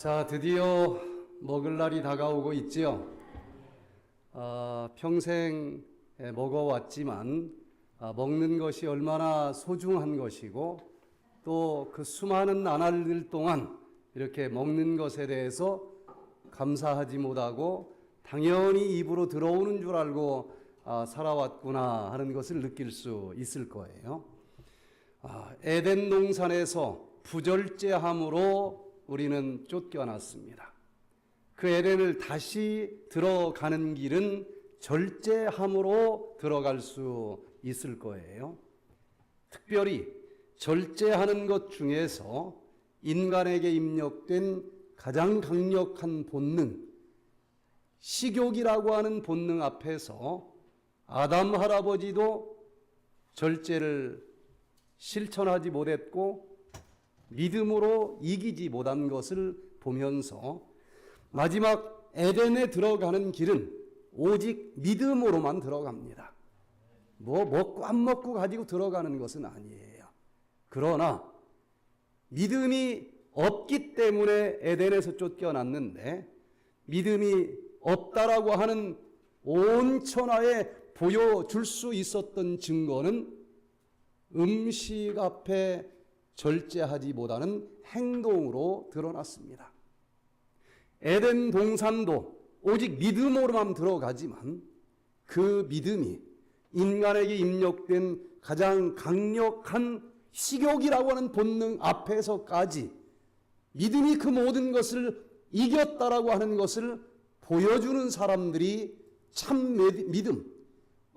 자, 드디어 먹을 날이 다가오고 있지요. 평생 먹어왔지만 먹는 것이 얼마나 소중한 것이고 또 그 수많은 나날들 동안 이렇게 먹는 것에 대해서 감사하지 못하고 당연히 입으로 들어오는 줄 알고 살아왔구나 하는 것을 느낄 수 있을 거예요. 에덴 동산에서 부절제함으로 우리는 쫓겨났습니다. 그 에덴을 다시 들어가는 길은 절제함으로 들어갈 수 있을 거예요. 특별히 절제하는 것 중에서 인간에게 입력된 가장 강력한 본능, 식욕이라고 하는 본능 앞에서 아담 할아버지도 절제를 실천하지 못했고 믿음으로 이기지 못한 것을 보면서 마지막 에덴에 들어가는 길은 오직 믿음으로만 들어갑니다. 먹고 안 먹고 가지고 들어가는 것은 아니에요. 그러나 믿음이 없기 때문에 에덴에서 쫓겨났는데 믿음이 없다라고 하는 온 천하에 보여줄 수 있었던 증거는 음식 앞에 절제하지 못하는 행동으로 드러났습니다. 에덴 동산도 오직 믿음으로만 들어가지만 그 믿음이 인간에게 입력된 가장 강력한 식욕이라고 하는 본능 앞에서까지 믿음이 그 모든 것을 이겼다라고 하는 것을 보여주는 사람들이 참 믿음,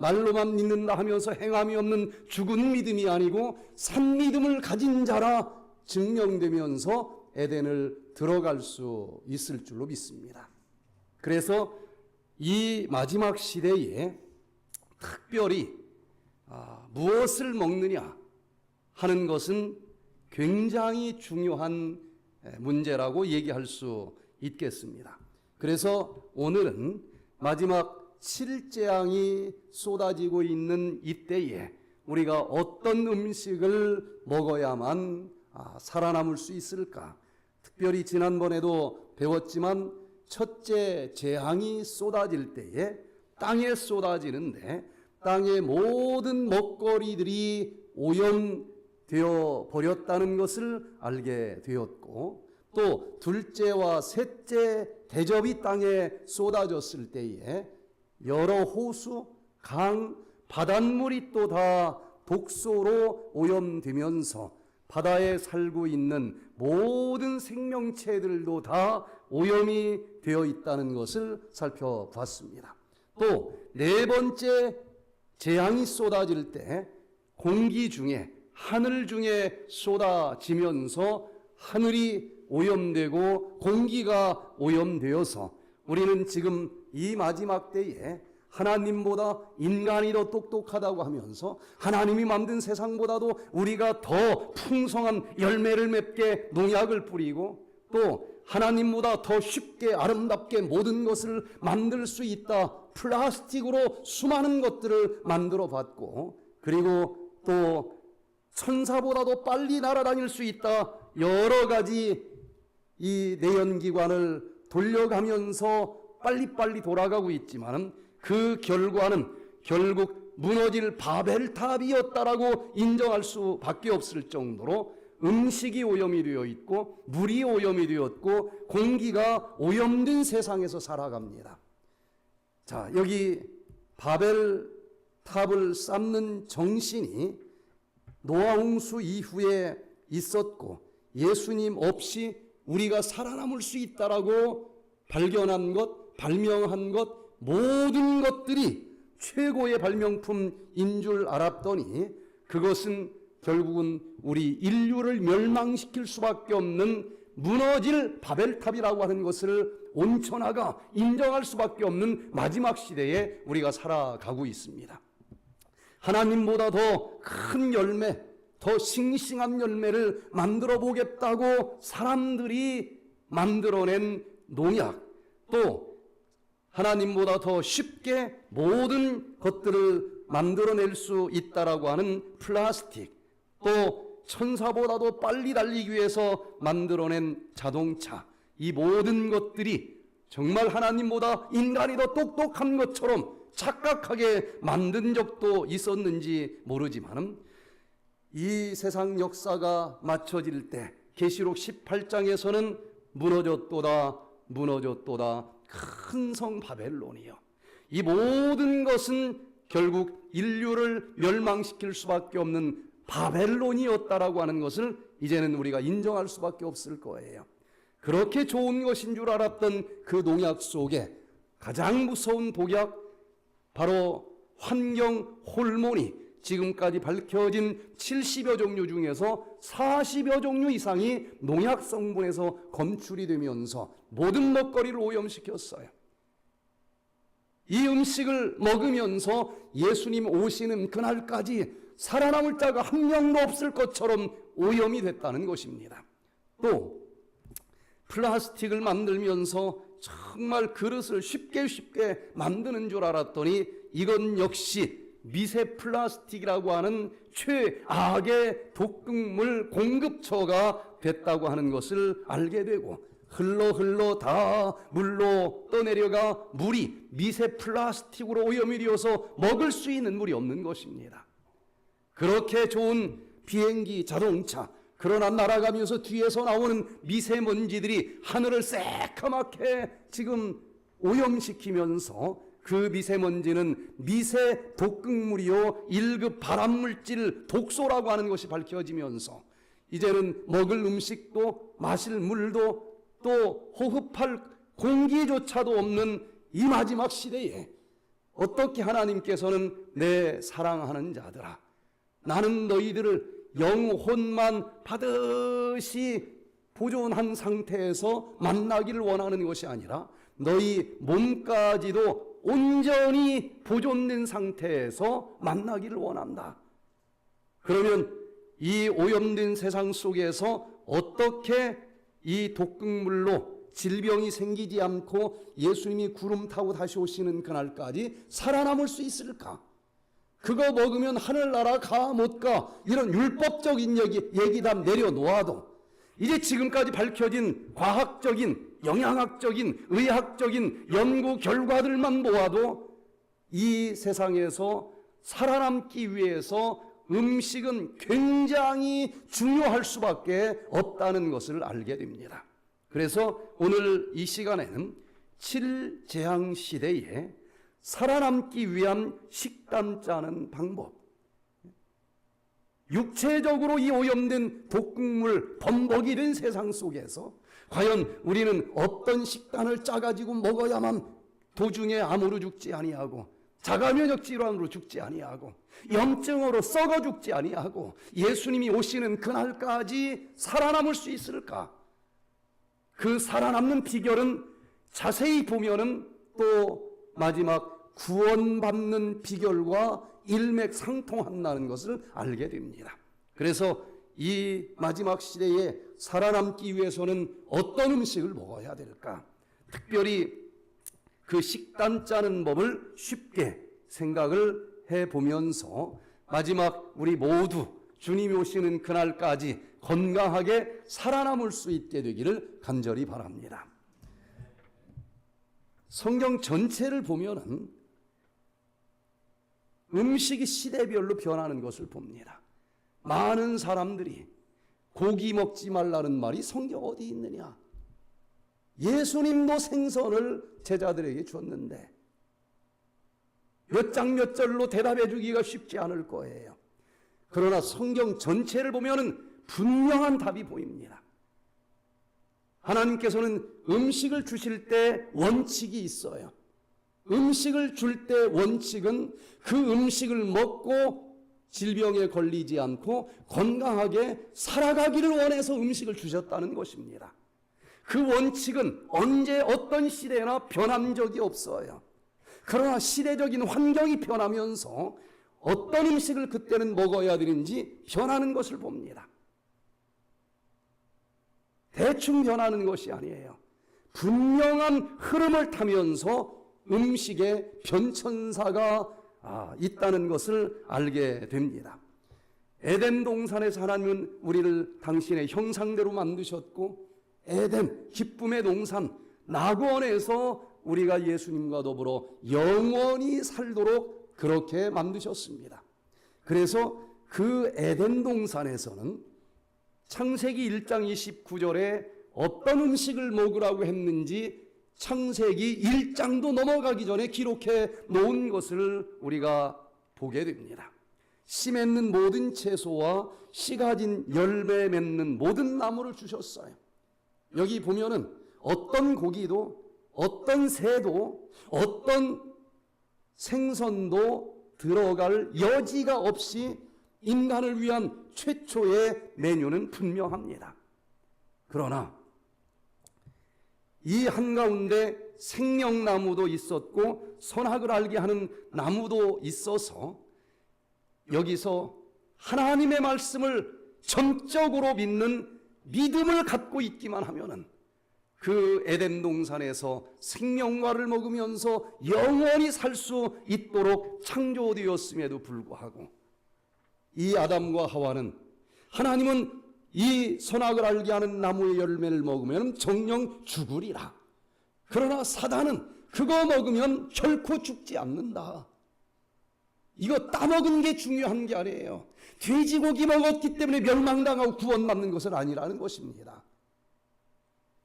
말로만 믿는다 하면서 행함이 없는 죽은 믿음이 아니고 산 믿음을 가진 자라 증명되면서 에덴을 들어갈 수 있을 줄로 믿습니다. 그래서 이 마지막 시대에 특별히 무엇을 먹느냐 하는 것은 굉장히 중요한 문제라고 얘기할 수 있겠습니다. 그래서 오늘은 마지막 7재앙이 쏟아지고 있는 이때에 우리가 어떤 음식을 먹어야만 살아남을 수 있을까? 특별히 지난번에도 배웠지만 첫째 재앙이 쏟아질 때에 땅에 쏟아지는데 땅의 모든 먹거리들이 오염되어 버렸다는 것을 알게 되었고 또 둘째와 셋째 대접이 땅에 쏟아졌을 때에 여러 호수, 강, 바닷물이 또 다 독소로 오염되면서 바다에 살고 있는 모든 생명체들도 다 오염이 되어 있다는 것을 살펴봤습니다. 또 네 번째 재앙이 쏟아질 때 공기 중에 하늘 중에 쏟아지면서 하늘이 오염되고 공기가 오염되어서 우리는 지금 이 마지막 때에 하나님보다 인간이 더 똑똑하다고 하면서 하나님이 만든 세상보다도 우리가 더 풍성한 열매를 맺게 농약을 뿌리고 또 하나님보다 더 쉽게 아름답게 모든 것을 만들 수 있다. 플라스틱으로 수많은 것들을 만들어 봤고 그리고 또 천사보다도 빨리 날아다닐 수 있다. 여러 가지 이 내연기관을 돌려가면서 빨리빨리 돌아가고 있지만 그 결과는 결국 무너질 바벨탑이었다라고 인정할 수밖에 없을 정도로 음식이 오염이 되어 있고 물이 오염이 되었고 공기가 오염된 세상에서 살아갑니다. 자, 여기 바벨탑을 쌓는 정신이 노아 홍수 이후에 있었고 예수님 없이 우리가 살아남을 수 있다라고 발견한 것, 발명한 것 모든 것들이 최고의 발명품인 줄 알았더니 그것은 결국은 우리 인류를 멸망시킬 수밖에 없는 무너질 바벨탑이라고 하는 것을 온천하가 인정할 수밖에 없는 마지막 시대에 우리가 살아가고 있습니다. 하나님보다 더 큰 열매, 더 싱싱한 열매를 만들어 보겠다고 사람들이 만들어낸 농약, 또 하나님보다 더 쉽게 모든 것들을 만들어낼 수 있다라고 하는 플라스틱, 또 천사보다도 빨리 달리기 위해서 만들어낸 자동차, 이 모든 것들이 정말 하나님보다 인간이 더 똑똑한 것처럼 착각하게 만든 적도 있었는지 모르지만 이 세상 역사가 맞춰질 때 계시록 18장에서는 무너졌도다 무너졌도다 큰 성 바벨론이요. 이 모든 것은 결국 인류를 멸망시킬 수밖에 없는 바벨론이었다라고 하는 것을 이제는 우리가 인정할 수밖에 없을 거예요. 그렇게 좋은 것인 줄 알았던 그 농약 속에 가장 무서운 독약, 바로 환경 호르몬이 지금까지 밝혀진 70여 종류 중에서 40여 종류 이상이 농약 성분에서 검출이 되면서 모든 먹거리를 오염시켰어요. 이 음식을 먹으면서 예수님 오시는 그날까지 살아남을 자가 한 명도 없을 것처럼 오염이 됐다는 것입니다. 또 플라스틱을 만들면서 정말 그릇을 쉽게 만드는 줄 알았더니 이건 역시 미세 플라스틱이라고 하는 최악의 독극물 공급처가 됐다고 하는 것을 알게 되고, 흘러 다 물로 떠내려가 물이 미세 플라스틱으로 오염이 되어서 먹을 수 있는 물이 없는 것입니다. 그렇게 좋은 비행기, 자동차, 그러나 날아가면서 뒤에서 나오는 미세먼지들이 하늘을 새까맣게 지금 오염시키면서 그 미세먼지는 미세 독극물이요 1급 발암물질 독소라고 하는 것이 밝혀지면서 이제는 먹을 음식도 마실 물도 또 호흡할 공기조차도 없는 이 마지막 시대에 어떻게 하나님께서는 내 사랑하는 자들아, 나는 너희들을 영혼만 받으시 보존한 상태에서 만나기를 원하는 것이 아니라 너희 몸까지도 온전히 보존된 상태에서 만나기를 원한다. 그러면 이 오염된 세상 속에서 어떻게 이 독극물로 질병이 생기지 않고 예수님이 구름 타고 다시 오시는 그날까지 살아남을 수 있을까? 그거 먹으면 하늘나라 가 못 가, 이런 율법적인 얘기 다 내려놓아도 이제 지금까지 밝혀진 과학적인, 영양학적인, 의학적인 연구 결과들만 모아도 이 세상에서 살아남기 위해서 음식은 굉장히 중요할 수밖에 없다는 것을 알게 됩니다. 그래서 오늘 이 시간에는 7재앙 시대에 살아남기 위한 식단 짜는 방법, 육체적으로 이 오염된 독극물 범벅이 된 세상 속에서 과연 우리는 어떤 식단을 짜가지고 먹어야만 도중에 암으로 죽지 아니하고 자가면역 질환으로 죽지 아니하고 염증으로 썩어 죽지 아니하고 예수님이 오시는 그날까지 살아남을 수 있을까? 그 살아남는 비결은 자세히 보면은 또 마지막 구원받는 비결과 일맥상통한다는 것을 알게 됩니다. 그래서 이 마지막 시대에 살아남기 위해서는 어떤 음식을 먹어야 될까? 특별히 그 식단 짜는 법을 쉽게 생각을 해보면서 마지막 우리 모두 주님이 오시는 그날까지 건강하게 살아남을 수 있게 되기를 간절히 바랍니다. 성경 전체를 보면은 음식이 시대별로 변하는 것을 봅니다. 많은 사람들이 고기 먹지 말라는 말이 성경 어디 있느냐? 예수님도 생선을 제자들에게 줬는데 몇 장 몇 절로 대답해 주기가 쉽지 않을 거예요. 그러나 성경 전체를 보면은 분명한 답이 보입니다. 하나님께서는 음식을 주실 때 원칙이 있어요. 음식을 줄 때 원칙은 그 음식을 먹고 질병에 걸리지 않고 건강하게 살아가기를 원해서 음식을 주셨다는 것입니다. 그 원칙은 언제 어떤 시대나 변한 적이 없어요. 그러나 시대적인 환경이 변하면서 어떤 음식을 그때는 먹어야 되는지 변하는 것을 봅니다. 대충 변하는 것이 아니에요. 분명한 흐름을 타면서 음식의 변천사가 있다는 것을 알게 됩니다. 에덴 동산에서 하나님은 우리를 당신의 형상대로 만드셨고 에덴, 기쁨의 동산, 낙원에서 우리가 예수님과 더불어 영원히 살도록 그렇게 만드셨습니다. 그래서 그 에덴 동산에서는 창세기 1장 29절에 어떤 음식을 먹으라고 했는지 창세기 1장도 넘어가기 전에 기록해 놓은 것을 우리가 보게 됩니다. 씨 맺는 모든 채소와 씨 가진 열매 맺는 모든 나무를 주셨어요. 여기 보면은 어떤 고기도 어떤 새도 어떤 생선도 들어갈 여지가 없이 인간을 위한 최초의 메뉴는 분명합니다. 그러나 이 한가운데 생명나무도 있었고 선악을 알게 하는 나무도 있어서 여기서 하나님의 말씀을 전적으로 믿는 믿음을 갖고 있기만 하면은 그 에덴 동산에서 생명과를 먹으면서 영원히 살 수 있도록 창조되었음에도 불구하고 이 아담과 하와는 하나님은 이 선악을 알게 하는 나무의 열매를 먹으면 정령 죽으리라. 그러나 사단은 그거 먹으면 결코 죽지 않는다. 이거 따먹은 게 중요한 게 아니에요. 돼지고기 먹었기 때문에 멸망당하고 구원받는 것은 아니라는 것입니다.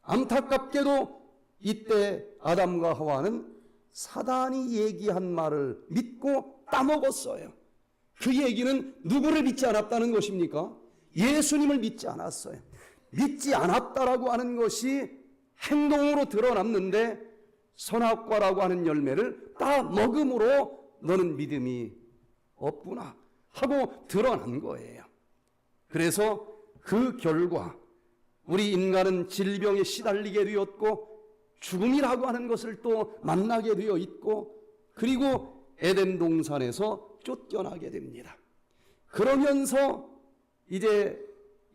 안타깝게도 이때 아담과 하와는 사단이 얘기한 말을 믿고 따먹었어요. 그 얘기는 누구를 믿지 않았다는 것입니까? 예수님을 믿지 않았어요. 믿지 않았다라고 하는 것이 행동으로 드러났는데 선악과라고 하는 열매를 따 먹음으로 너는 믿음이 없구나 하고 드러난 거예요. 그래서 그 결과 우리 인간은 질병에 시달리게 되었고 죽음이라고 하는 것을 또 만나게 되어 있고 그리고 에덴 동산에서 쫓겨나게 됩니다. 그러면서 이제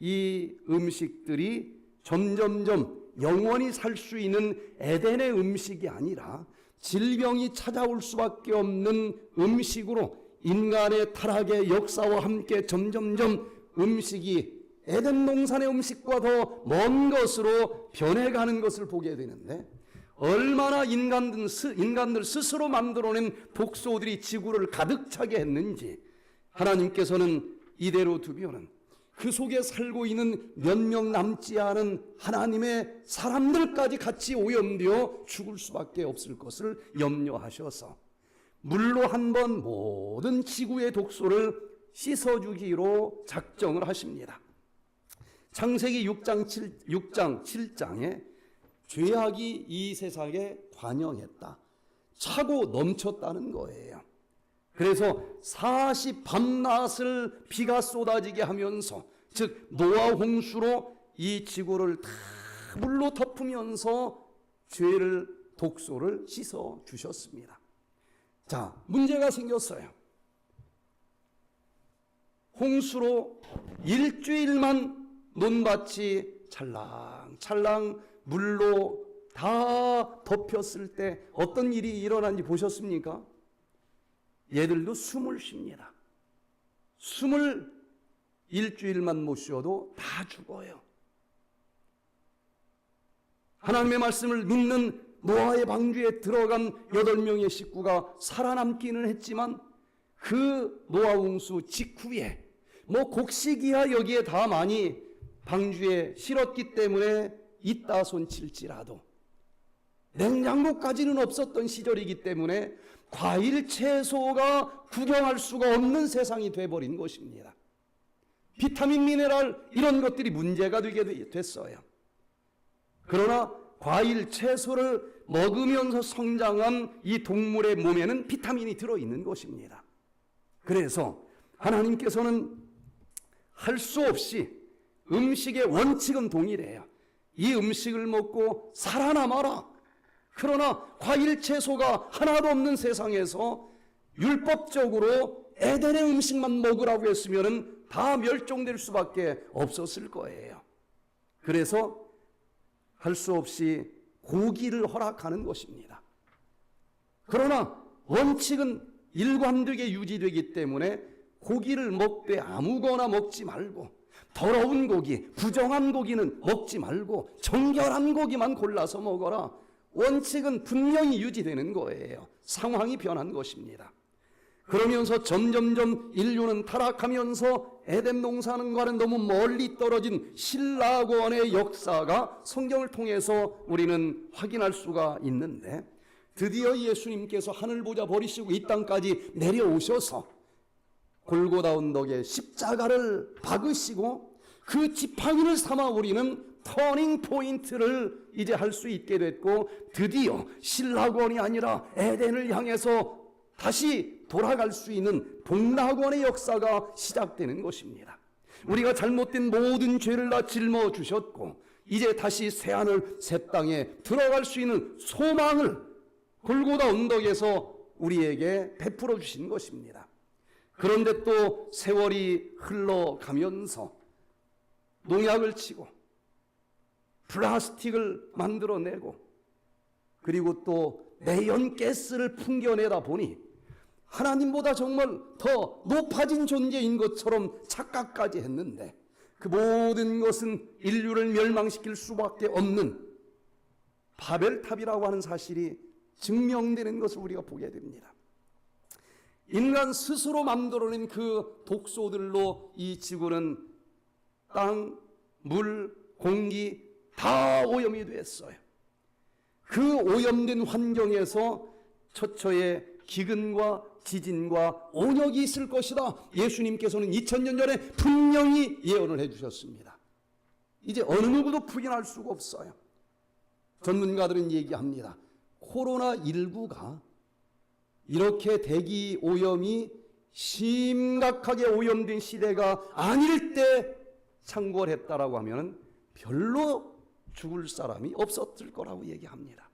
이 음식들이 점점점 영원히 살 수 있는 에덴의 음식이 아니라 질병이 찾아올 수밖에 없는 음식으로 인간의 타락의 역사와 함께 점점점 음식이 에덴 동산의 음식과 더 먼 것으로 변해가는 것을 보게 되는데 얼마나 인간들 스스로 만들어낸 독소들이 지구를 가득 차게 했는지 하나님께서는 이대로 두면은 그 속에 살고 있는 몇 명 남지 않은 하나님의 사람들까지 같이 오염되어 죽을 수밖에 없을 것을 염려하셔서 물로 한번 모든 지구의 독소를 씻어주기로 작정을 하십니다. 창세기 6장 7장에 죄악이 이 세상에 관영했다. 차고 넘쳤다는 거예요. 그래서 40 밤낮을 비가 쏟아지게 하면서 즉 노아 홍수로 이 지구를 다 물로 덮으면서 죄를 독소를 씻어 주셨습니다. 자, 문제가 생겼어요. 홍수로 일주일만 논밭이 찰랑찰랑 물로 다 덮였을 때 어떤 일이 일어난지 보셨습니까? 얘들도 숨을 쉽니다. 숨을 일주일만 못 쉬어도 다 죽어요. 하나님의 말씀을 믿는 노아의 방주에 들어간 8명의 식구가 살아남기는 했지만 그 노아 홍수 직후에 곡식이야 여기에 다 많이 방주에 실었기 때문에 있다 손칠지라도 냉장고까지는 없었던 시절이기 때문에 과일 채소가 구경할 수가 없는 세상이 돼버린 것입니다. 비타민 미네랄 이런 것들이 문제가 되게 됐어요. 그러나 과일 채소를 먹으면서 성장한 이 동물의 몸에는 비타민이 들어있는 것입니다. 그래서 하나님께서는 할 수 없이 음식의 원칙은 동일해요. 이 음식을 먹고 살아남아라. 그러나 과일 채소가 하나도 없는 세상에서 율법적으로 에덴의 음식만 먹으라고 했으면 다 멸종될 수밖에 없었을 거예요. 그래서 할 수 없이 고기를 허락하는 것입니다. 그러나 원칙은 일관되게 유지되기 때문에 고기를 먹되 아무거나 먹지 말고 더러운 고기, 부정한 고기는 먹지 말고 정결한 고기만 골라서 먹어라. 원칙은 분명히 유지되는 거예요. 상황이 변한 것입니다. 그러면서 점점점 인류는 타락하면서 에덴 동산과는 너무 멀리 떨어진 신라권의 역사가 성경을 통해서 우리는 확인할 수가 있는데, 드디어 예수님께서 하늘 보좌 버리시고 이 땅까지 내려오셔서 골고다 언덕에 십자가를 박으시고 그 지팡이를 삼아 우리는 터닝 포인트를 이제 할 수 있게 됐고, 드디어 신라권이 아니라 에덴을 향해서 다시 돌아갈 수 있는 복락원의 역사가 시작되는 것입니다. 우리가 잘못된 모든 죄를 다 짊어주셨고 이제 다시 새하늘 새 땅에 들어갈 수 있는 소망을 골고다 언덕에서 우리에게 베풀어 주신 것입니다. 그런데 또 세월이 흘러가면서 농약을 치고 플라스틱을 만들어내고 그리고 또 내연가스를 풍겨내다 보니 하나님보다 정말 더 높아진 존재인 것처럼 착각까지 했는데, 그 모든 것은 인류를 멸망시킬 수밖에 없는 바벨탑이라고 하는 사실이 증명되는 것을 우리가 보게 됩니다. 인간 스스로 만들어낸 그 독소들로 이 지구는 땅, 물, 공기 다 오염이 됐어요. 그 오염된 환경에서 처처에 기근과 지진과 온역이 있을 것이다. 예수님께서는 2000년 전에 분명히 예언을 해주셨습니다. 이제 어느 누구도 부인할 수가 없어요. 전문가들은 얘기합니다. 코로나19가 이렇게 대기 오염이 심각하게 오염된 시대가 아닐 때 창궐 했다라고 하면 별로 죽을 사람이 없었을 거라고 얘기합니다.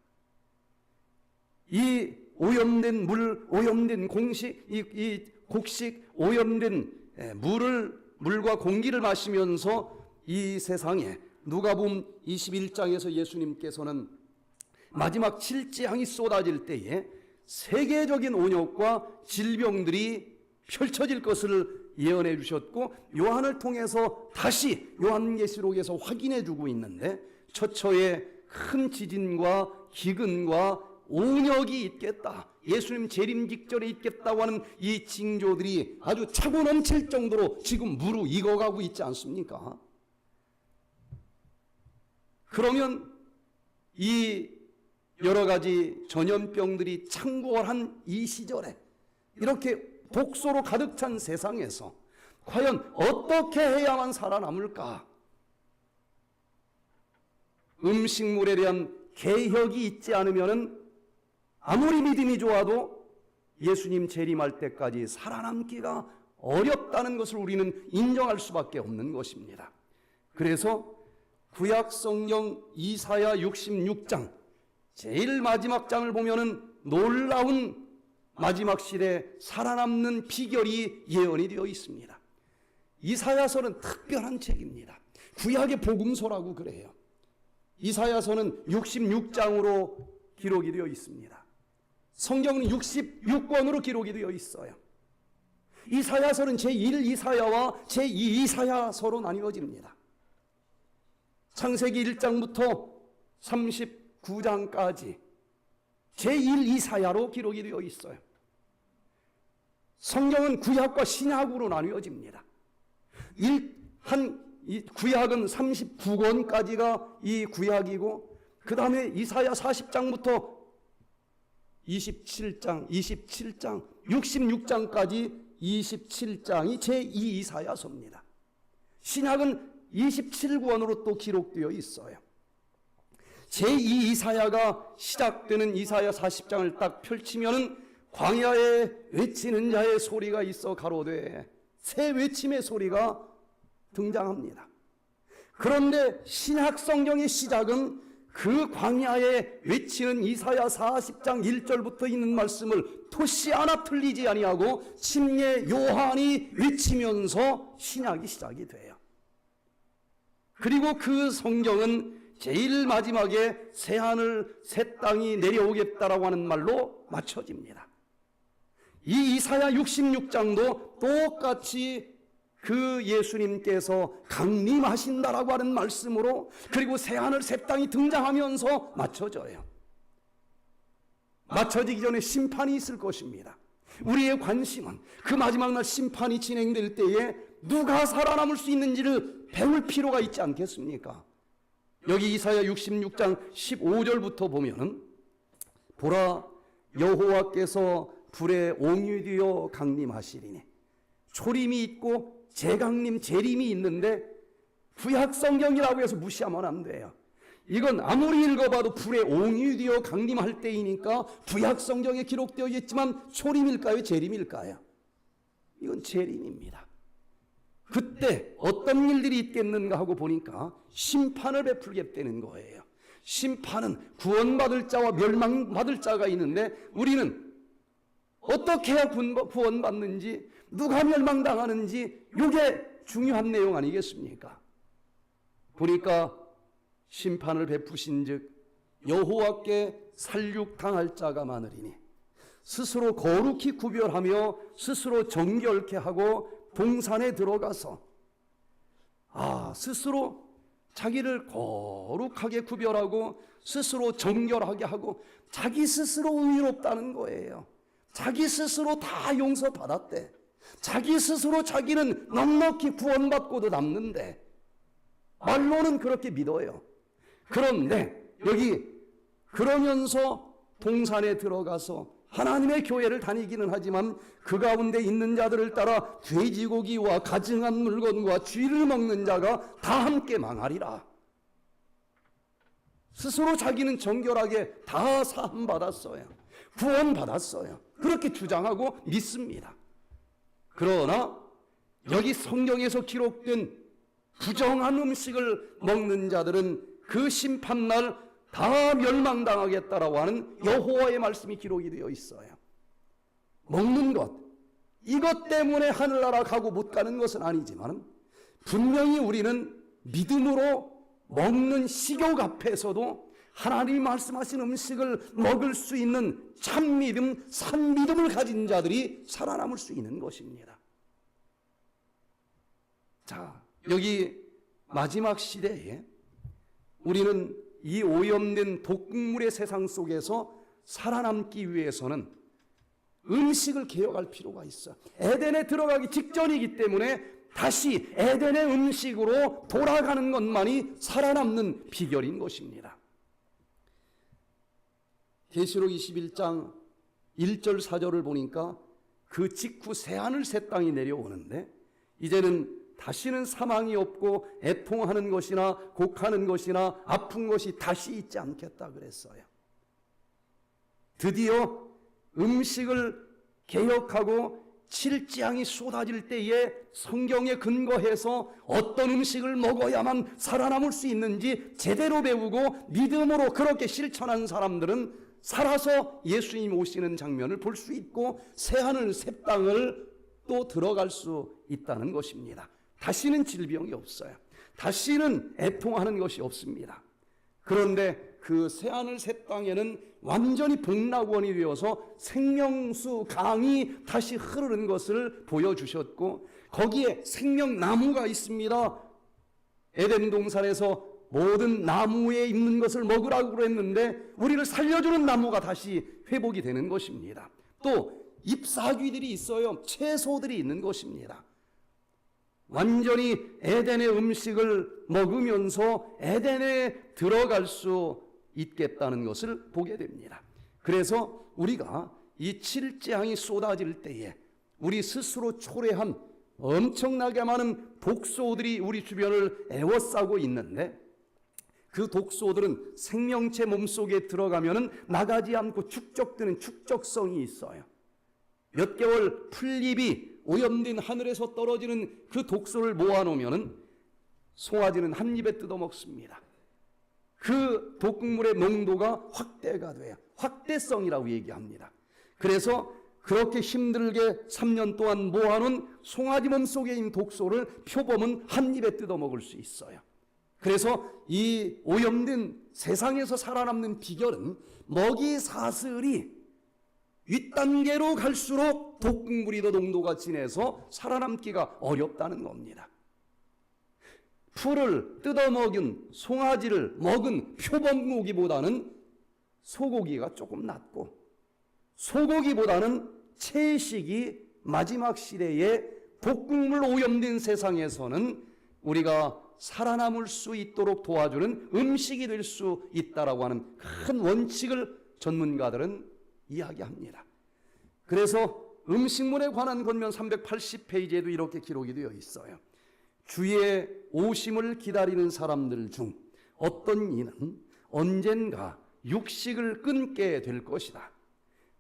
이 오염된 물, 오염된 공식, 이 곡식, 오염된 물과 공기를 마시면서 이 세상에 누가복음 21장에서 예수님께서는 마지막 7재앙이 쏟아질 때에 세계적인 온역과 질병들이 펼쳐질 것을 예언해 주셨고, 요한을 통해서 다시 요한계시록에서 확인해 주고 있는데, 처처에 큰 지진과 기근과 온역이 있겠다, 예수님 재림 직전에 있겠다고 하는 이 징조들이 아주 차고 넘칠 정도로 지금 무르익어가고 있지 않습니까? 그러면 이 여러 가지 전염병들이 창궐한 이 시절에 이렇게 독소로 가득 찬 세상에서 과연 어떻게 해야만 살아남을까? 음식물에 대한 개혁이 있지 않으면 아무리 믿음이 좋아도 예수님 재림할 때까지 살아남기가 어렵다는 것을 우리는 인정할 수밖에 없는 것입니다. 그래서 구약 성경 이사야 66장 제일 마지막 장을 보면은 놀라운 마지막 시대에 살아남는 비결이 예언이 되어 있습니다. 이사야서는 특별한 책입니다. 구약의 복음서라고 그래요. 이사야서는 66장으로 기록이 되어 있습니다. 성경은 66권으로 기록이 되어 있어요. 이사야서는 제1 이사야와 제2 이사야서로 나뉘어집니다. 창세기 1장부터 39장까지 제1 이사야로 기록이 되어 있어요. 성경은 구약과 신약으로 나뉘어집니다. 구약은 39권까지가 이 구약이고, 그 다음에 이사야 40장부터 27장, 66장까지 27장이 제2 이사야서입니다. 신약은 27권으로 또 기록되어 있어요. 제2 이사야가 시작되는 이사야 40장을 딱 펼치면은 광야에 외치는 자의 소리가 있어 가로되 새 외침의 소리가 등장합니다. 그런데 신약 성경의 시작은 그 광야에 외치는 이사야 40장 1절부터 있는 말씀을 토시 하나 틀리지 아니하고 침례 요한이 외치면서 신약이 시작이 돼요. 그리고 그 성경은 제일 마지막에 새하늘 새 땅이 내려오겠다라고 하는 말로 맞춰집니다. 이 이사야 66장도 똑같이 그 예수님께서 강림하신다라고 하는 말씀으로, 그리고 새하늘 새 땅이 등장하면서 맞춰져요. 맞춰지기 전에 심판이 있을 것입니다. 우리의 관심은 그 마지막 날 심판이 진행될 때에 누가 살아남을 수 있는지를 배울 필요가 있지 않겠습니까? 여기 이사야 66장 15절부터 보면은, 보라, 여호와께서 불에 옹유되어 강림하시리니, 초림이 있고 재강림, 재림이 있는데 구약 성경이라고 해서 무시하면 안 돼요. 이건 아무리 읽어봐도 불에 옹유되어 강림할 때이니까 구약 성경에 기록되어 있지만 초림일까요, 재림일까요? 이건 재림입니다. 그때 어떤 일들이 있겠는가 하고 보니까 심판을 베풀겠다는 거예요. 심판은 구원받을 자와 멸망받을 자가 있는데, 우리는 어떻게 해야 구원받는지, 누가 멸망당하는지, 이게 중요한 내용 아니겠습니까? 보니까 심판을 베푸신 즉 여호와께 살육당할 자가 많으리니, 스스로 거룩히 구별하며 스스로 정결케 하고 동산에 들어가서 스스로 자기를 거룩하게 구별하고 스스로 정결하게 하고 자기 스스로 의롭다는 거예요. 자기 스스로 다 용서받았대. 자기 스스로 자기는 넉넉히 구원받고도 남는데, 말로는 그렇게 믿어요. 그런데 여기 그러면서 동산에 들어가서 하나님의 교회를 다니기는 하지만 그 가운데 있는 자들을 따라 돼지고기와 가증한 물건과 쥐를 먹는 자가 다 함께 망하리라. 스스로 자기는 정결하게 다 사함받았어요. 구원받았어요. 그렇게 주장하고 믿습니다. 그러나 여기 성경에서 기록된 부정한 음식을 먹는 자들은 그 심판날 다 멸망당하겠다라고 하는 여호와의 말씀이 기록이 되어 있어요. 먹는 것, 이것 때문에 하늘나라 가고 못 가는 것은 아니지만, 분명히 우리는 믿음으로 먹는 식욕 앞에서도 하나님이 말씀하신 음식을 먹을 수 있는 참믿음, 산믿음을 가진 자들이 살아남을 수 있는 것입니다. 자, 여기 마지막 시대에 우리는 이 오염된 독극물의 세상 속에서 살아남기 위해서는 음식을 개혁할 필요가 있어. 에덴에 들어가기 직전이기 때문에 다시 에덴의 음식으로 돌아가는 것만이 살아남는 비결인 것입니다. 계시록 21장 1절 4절을 보니까 그 직후 새하늘 새 땅이 내려오는데, 이제는 다시는 사망이 없고 애통하는 것이나 곡하는 것이나 아픈 것이 다시 있지 않겠다 그랬어요. 드디어 음식을 개혁하고 칠지향이 쏟아질 때에 성경에 근거해서 어떤 음식을 먹어야만 살아남을 수 있는지 제대로 배우고 믿음으로 그렇게 실천한 사람들은 살아서 예수님 오시는 장면을 볼 수 있고 새하늘 새 땅을 또 들어갈 수 있다는 것입니다. 다시는 질병이 없어요. 다시는 애통하는 것이 없습니다. 그런데 그 새하늘 새 땅에는 완전히 복락원이 되어서 생명수 강이 다시 흐르는 것을 보여주셨고, 거기에 생명나무가 있습니다. 에덴 동산에서 모든 나무에 있는 것을 먹으라고 그랬는데 우리를 살려주는 나무가 다시 회복이 되는 것입니다. 또 잎사귀들이 있어요. 채소들이 있는 것입니다. 완전히 에덴의 음식을 먹으면서 에덴에 들어갈 수 있겠다는 것을 보게 됩니다. 그래서 우리가 이 칠지향이 쏟아질 때에 우리 스스로 초래한 엄청나게 많은 독소들이 우리 주변을 에워싸고 있는데, 그 독소들은 생명체 몸속에 들어가면 나가지 않고 축적되는 축적성이 있어요. 몇 개월 풀잎이 오염된 하늘에서 떨어지는 그 독소를 모아놓으면 송아지는 한 입에 뜯어먹습니다. 그 독극물의 농도가 확대가 돼요. 확대성이라고 얘기합니다. 그래서 그렇게 힘들게 3년 동안 모아놓은 송아지 몸속에 있는 독소를 표범은 한 입에 뜯어먹을 수 있어요. 그래서 이 오염된 세상에서 살아남는 비결은 먹이 사슬이 윗단계로 갈수록 독극물이 더 농도가 진해서 살아남기가 어렵다는 겁니다. 풀을 뜯어먹은 송아지를 먹은 표범고기보다는 소고기가 조금 낫고, 소고기보다는 채식이 마지막 시대에 독극물 오염된 세상에서는 우리가 살아남을 수 있도록 도와주는 음식이 될 수 있다라고 하는 큰 원칙을 전문가들은 이야기합니다. 그래서 음식물에 관한 권면 380페이지에도 이렇게 기록이 되어 있어요. 주의 오심을 기다리는 사람들 중 어떤 이는 언젠가 육식을 끊게 될 것이다.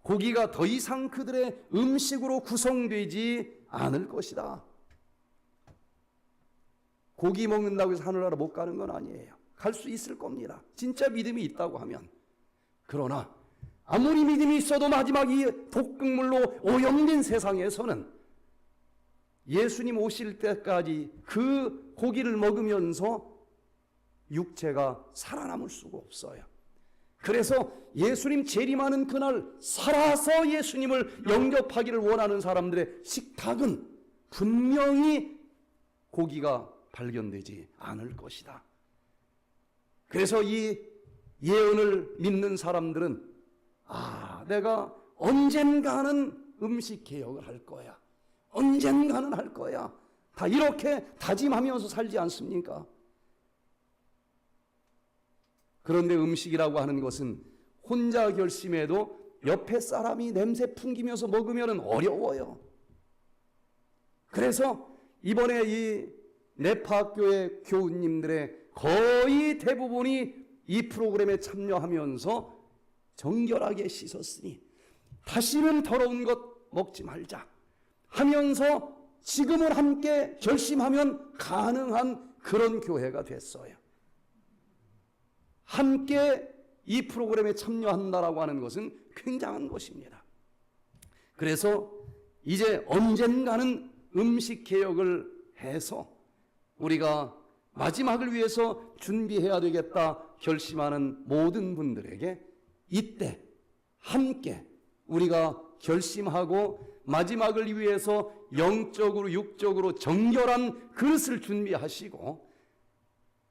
고기가 더 이상 그들의 음식으로 구성되지 않을 것이다. 고기 먹는다고 해서 하늘나라 못 가는 건 아니에요. 갈 수 있을 겁니다. 진짜 믿음이 있다고 하면. 그러나 아무리 믿음이 있어도 마지막 이 독극물로 오염된 세상에서는 예수님 오실 때까지 그 고기를 먹으면서 육체가 살아남을 수가 없어요. 그래서 예수님 재림하는 그날 살아서 예수님을 영접하기를 원하는 사람들의 식탁은 분명히 고기가 발견되지 않을 것이다. 그래서 이 예언을 믿는 사람들은 내가 언젠가는 음식 개혁을 할 거야. 언젠가는 할 거야. 다 이렇게 다짐하면서 살지 않습니까? 그런데 음식이라고 하는 것은 혼자 결심해도 옆에 사람이 냄새 풍기면서 먹으면 어려워요. 그래서 이번에 이 네파교회 교우님들의 거의 대부분이 이 프로그램에 참여하면서 정결하게 씻었으니 다시는 더러운 것 먹지 말자 하면서 지금을 함께 결심하면 가능한 그런 교회가 됐어요. 함께 이 프로그램에 참여한다라고 하는 것은 굉장한 것입니다. 그래서 이제 언젠가는 음식 개혁을 해서 우리가 마지막을 위해서 준비해야 되겠다 결심하는 모든 분들에게 이때 함께 우리가 결심하고 마지막을 위해서 영적으로 육적으로 정결한 그릇을 준비하시고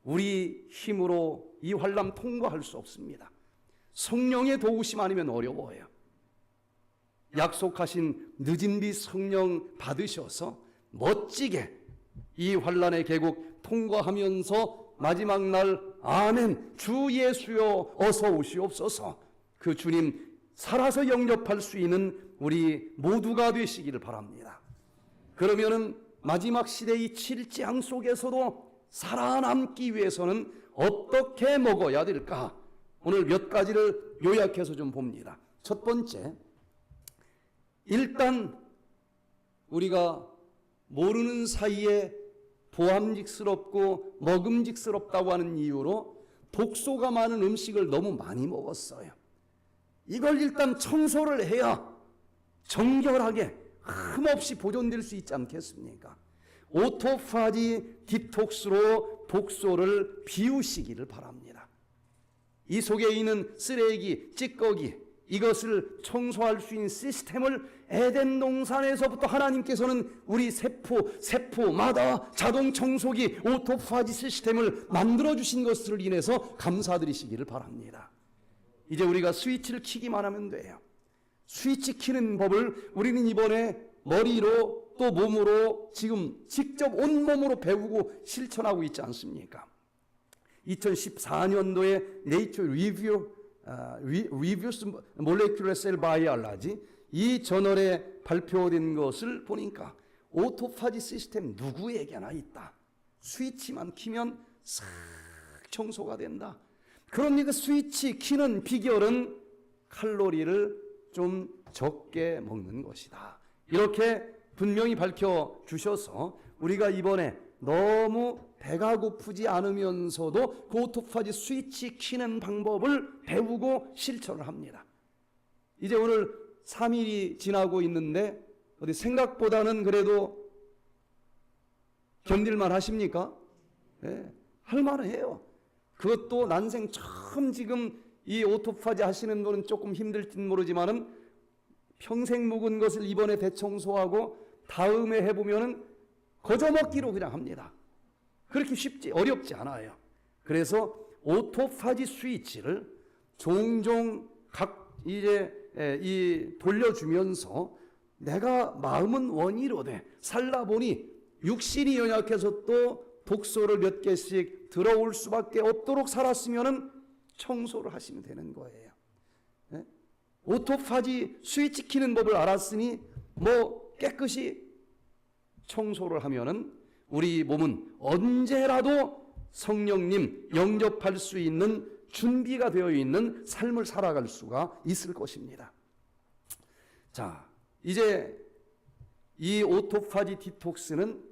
우리 힘으로 이 환난 통과할 수 없습니다. 성령의 도우심 아니면 어려워요. 약속하신 늦은 비 성령 받으셔서 멋지게 이 환난의 계곡 통과하면서 마지막 날 아멘 주 예수여 어서 오시옵소서 그 주님 살아서 영접할 수 있는 우리 모두가 되시기를 바랍니다. 그러면은 마지막 시대의 칠장 속에서도 살아남기 위해서는 어떻게 먹어야 될까? 오늘 몇 가지를 요약해서 좀 봅니다. 첫 번째, 일단 우리가 모르는 사이에 보암직스럽고 먹음직스럽다고 하는 이유로 독소가 많은 음식을 너무 많이 먹었어요. 이걸 일단 청소를 해야 정결하게 흠없이 보존될 수 있지 않겠습니까? 오토파지 디톡스로 독소를 비우시기를 바랍니다. 이 속에 있는 쓰레기, 찌꺼기 이것을 청소할 수 있는 시스템을 에덴 동산에서부터 하나님께서는 우리 세포마다 자동 청소기 오토파지 시스템을 만들어 주신 것을 인해서 감사드리시기를 바랍니다. 이제 우리가 스위치를 키기만 하면 돼요. 스위치 키는 법을 우리는 이번에 머리로 또 몸으로 지금 직접 온몸으로 배우고 실천하고 있지 않습니까? 2014년도에 네이처 리뷰스 몰레큘러 셀 바이올로지 이 저널에 발표된 것을 보니까 오토파지 시스템 누구에게나 있다. 스위치만 키면 싹 청소가 된다. 그러니 그 스위치 키는 비결은 칼로리를 좀 적게 먹는 것이다. 이렇게 분명히 밝혀주셔서 우리가 이번에 너무 배가 고프지 않으면서도 그 오토파지 스위치 키는 방법을 배우고 실천을 합니다. 이제 오늘 3일이 지나고 있는데 어디 생각보다는 그래도 견딜만 하십니까? 네, 할만해요. 그것도 난생 처음 지금 이 오토파지 하시는 분은 조금 힘들진 모르지만은 평생 묵은 것을 이번에 대청소하고 다음에 해보면은 거저먹기로 그냥 합니다. 그렇게 어렵지 않아요. 그래서 오토파지 스위치를 종종 돌려주면서 내가 마음은 원이로되 살다 보니 육신이 연약해서 또 독소를 몇 개씩 들어올 수밖에 없도록 살았으면은 청소를 하시면 되는 거예요. 네? 오토파지 스위치 키는 법을 알았으니 뭐 깨끗이 청소를 하면은 우리 몸은 언제라도 성령님 영접할 수 있는 준비가 되어 있는 삶을 살아갈 수가 있을 것입니다. 자, 이제 이 오토파지 디톡스는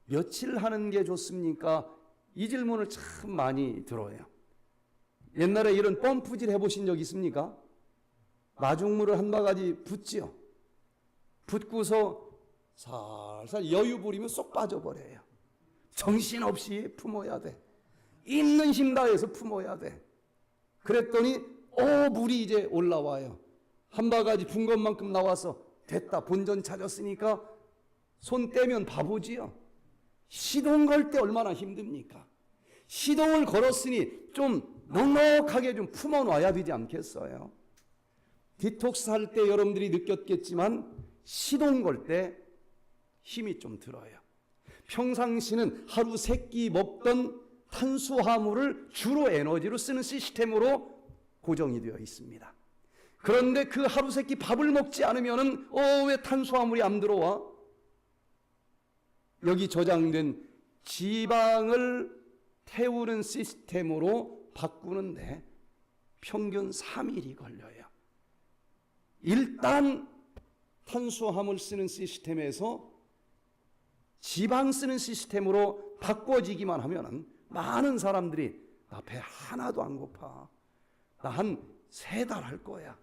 며칠 하는 게 좋습니까? 이 질문을 참 많이 들어요. 옛날에 이런 펌프질 해보신 적 있습니까? 마중물을 한 바가지 붓지요. 붓고서 살살 여유 부리면 쏙 빠져버려요. 정신없이 품어야 돼. 있는 힘 다해서 품어야 돼. 그랬더니 물이 이제 올라와요. 한 바가지 분 것만큼 나와서 됐다. 본전 찾았으니까 손 떼면 바보지요. 시동 걸 때 얼마나 힘듭니까? 시동을 걸었으니 좀 넉넉하게 좀 품어놔야 되지 않겠어요? 디톡스 할 때 여러분들이 느꼈겠지만 시동 걸 때 힘이 좀 들어요. 평상시는 하루 3끼 먹던 탄수화물을 주로 에너지로 쓰는 시스템으로 고정이 되어 있습니다. 그런데 그 하루 3끼 밥을 먹지 않으면은 왜 탄수화물이 안 들어와? 여기 저장된 지방을 태우는 시스템으로 바꾸는데 평균 3일이 걸려요. 일단 탄수화물 쓰는 시스템에서 지방 쓰는 시스템으로 바꿔지기만 하면은 많은 사람들이 나 배 하나도 안 고파. 나 한 3달 할 거야.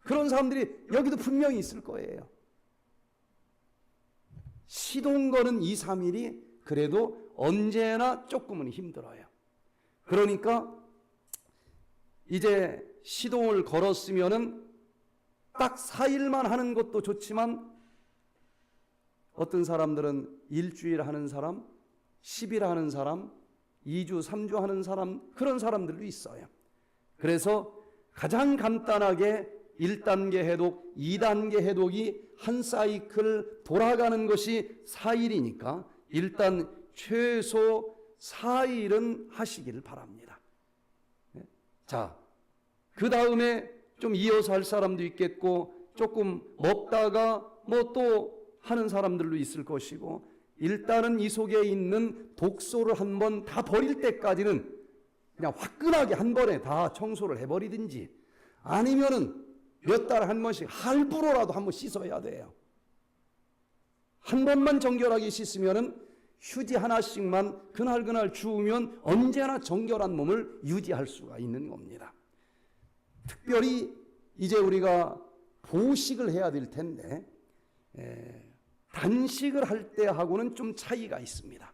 그런 사람들이 여기도 분명히 있을 거예요. 시동 거는 2, 3일이 그래도 언제나 조금은 힘들어요. 그러니까 이제 시동을 걸었으면은 딱 4일만 하는 것도 좋지만 어떤 사람들은 일주일 하는 사람, 10일 하는 사람, 2주, 3주 하는 사람, 그런 사람들도 있어요. 그래서 가장 간단하게 1단계 해독, 2단계 해독이 한 사이클 돌아가는 것이 4일이니까 일단 최소 4일은 하시기를 바랍니다. 자, 그 다음에 좀 이어서 할 사람도 있겠고 조금 먹다가 뭐 또 하는 사람들도 있을 것이고 일단은 이 속에 있는 독소를 한번 다 버릴 때까지는 그냥 화끈하게 한 번에 다 청소를 해버리든지 아니면은 몇 달에 한 번씩 할부로라도 한 번 씻어야 돼요. 한 번만 정결하게 씻으면은 휴지 하나씩만 그날 주우면 언제나 정결한 몸을 유지할 수가 있는 겁니다. 특별히 이제 우리가 보식을 해야 될 텐데 단식을 할 때하고는 좀 차이가 있습니다.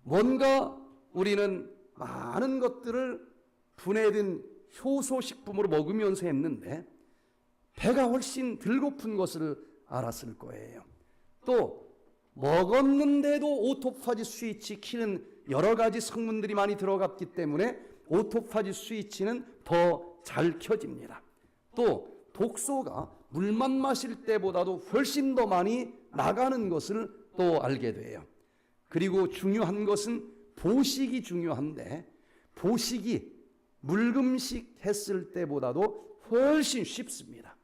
뭔가 우리는 많은 것들을 분해된 효소식품으로 먹으면서 했는데 배가 훨씬 덜 고픈 것을 알았을 거예요. 또 먹었는데도 오토파지 스위치 키는 여러 가지 성분들이 많이 들어갔기 때문에 오토파지 스위치는 더 잘 켜집니다. 또 독소가 물만 마실 때보다도 훨씬 더 많이 나가는 것을 또 알게 돼요. 그리고 중요한 것은 보식이 중요한데 보식이 물금식 했을 때보다도 훨씬 쉽습니다.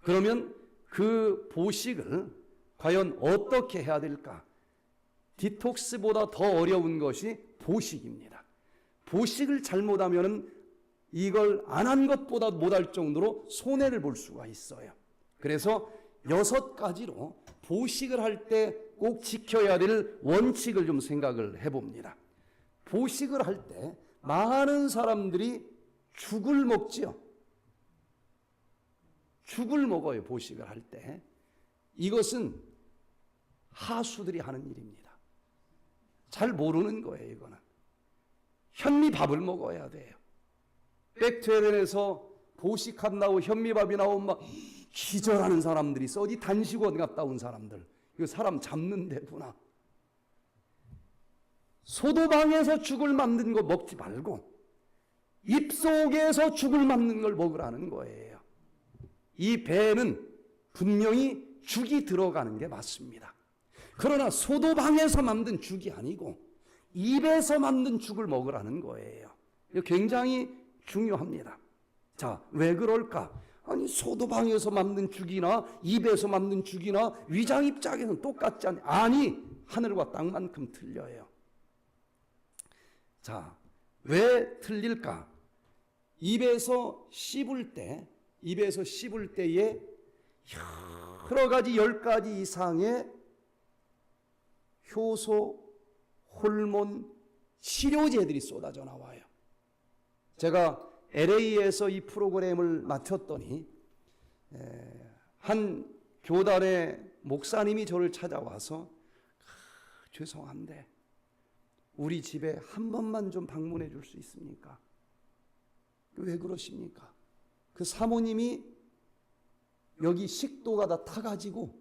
그러면 그 보식을 과연 어떻게 해야 될까? 디톡스보다 더 어려운 것이 보식입니다. 보식을 잘못하면 이걸 안 한 것보다 못할 정도로 손해를 볼 수가 있어요. 그래서 6가지로 보식을 할 때 꼭 지켜야 될 원칙을 좀 생각을 해봅니다. 보식을 할 때 많은 사람들이 죽을 먹지요. 죽을 먹어요, 보식을 할 때. 이것은 하수들이 하는 일입니다. 잘 모르는 거예요, 이거는. 현미밥을 먹어야 돼요. 백투에덴에서 보식한다고 현미밥이 나오면 막 기절하는 사람들이 있어. 어디 단식원 갔다 온 사람들. 이거 사람 잡는 데구나. 소도방에서 죽을 만든 거 먹지 말고 입속에서 죽을 만든 걸 먹으라는 거예요. 이 배에는 분명히 죽이 들어가는 게 맞습니다. 그러나 소도방에서 만든 죽이 아니고 입에서 만든 죽을 먹으라는 거예요. 이거 굉장히 중요합니다. 자, 왜 그럴까? 아니, 소도방에서 만든 죽이나 입에서 만든 죽이나 위장 입장에서는 똑같지 않니? 아니, 하늘과 땅만큼 틀려요. 자, 왜 틀릴까? 입에서 씹을 때에 여러 가지 10가지 이상의 효소, 호르몬, 치료제들이 쏟아져 나와요. 제가 LA에서 이 프로그램을 마쳤더니 한 교단의 목사님이 저를 찾아와서 죄송한데 우리 집에 한 번만 좀 방문해 줄 수 있습니까? 왜 그러십니까? 그 사모님이 여기 식도가 다 타가지고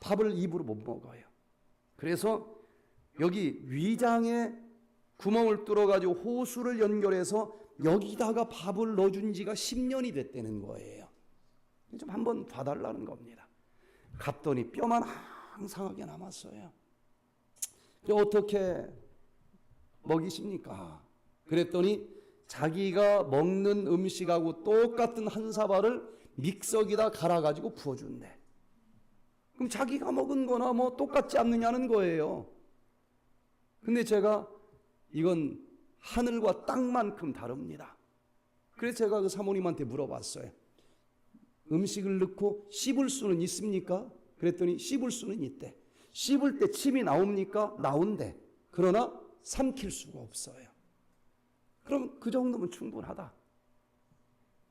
밥을 입으로 못 먹어요. 그래서 여기 위장에 구멍을 뚫어가지고 호수를 연결해서 여기다가 밥을 넣어준 지가 10년이 됐다는 거예요. 좀 한번 봐달라는 겁니다. 갔더니 뼈만 항상하게 남았어요. 어떻게 먹이십니까? 그랬더니 자기가 먹는 음식하고 똑같은 한 사발을 믹서기다 갈아가지고 부어준대. 그럼 자기가 먹은 거나 뭐 똑같지 않느냐는 거예요. 근데 제가 이건 하늘과 땅만큼 다릅니다. 그래서 제가 그 사모님한테 물어봤어요. 음식을 넣고 씹을 수는 있습니까? 그랬더니 씹을 수는 있대. 씹을 때 침이 나옵니까? 나온대. 그러나 삼킬 수가 없어요. 그럼 그 정도면 충분하다.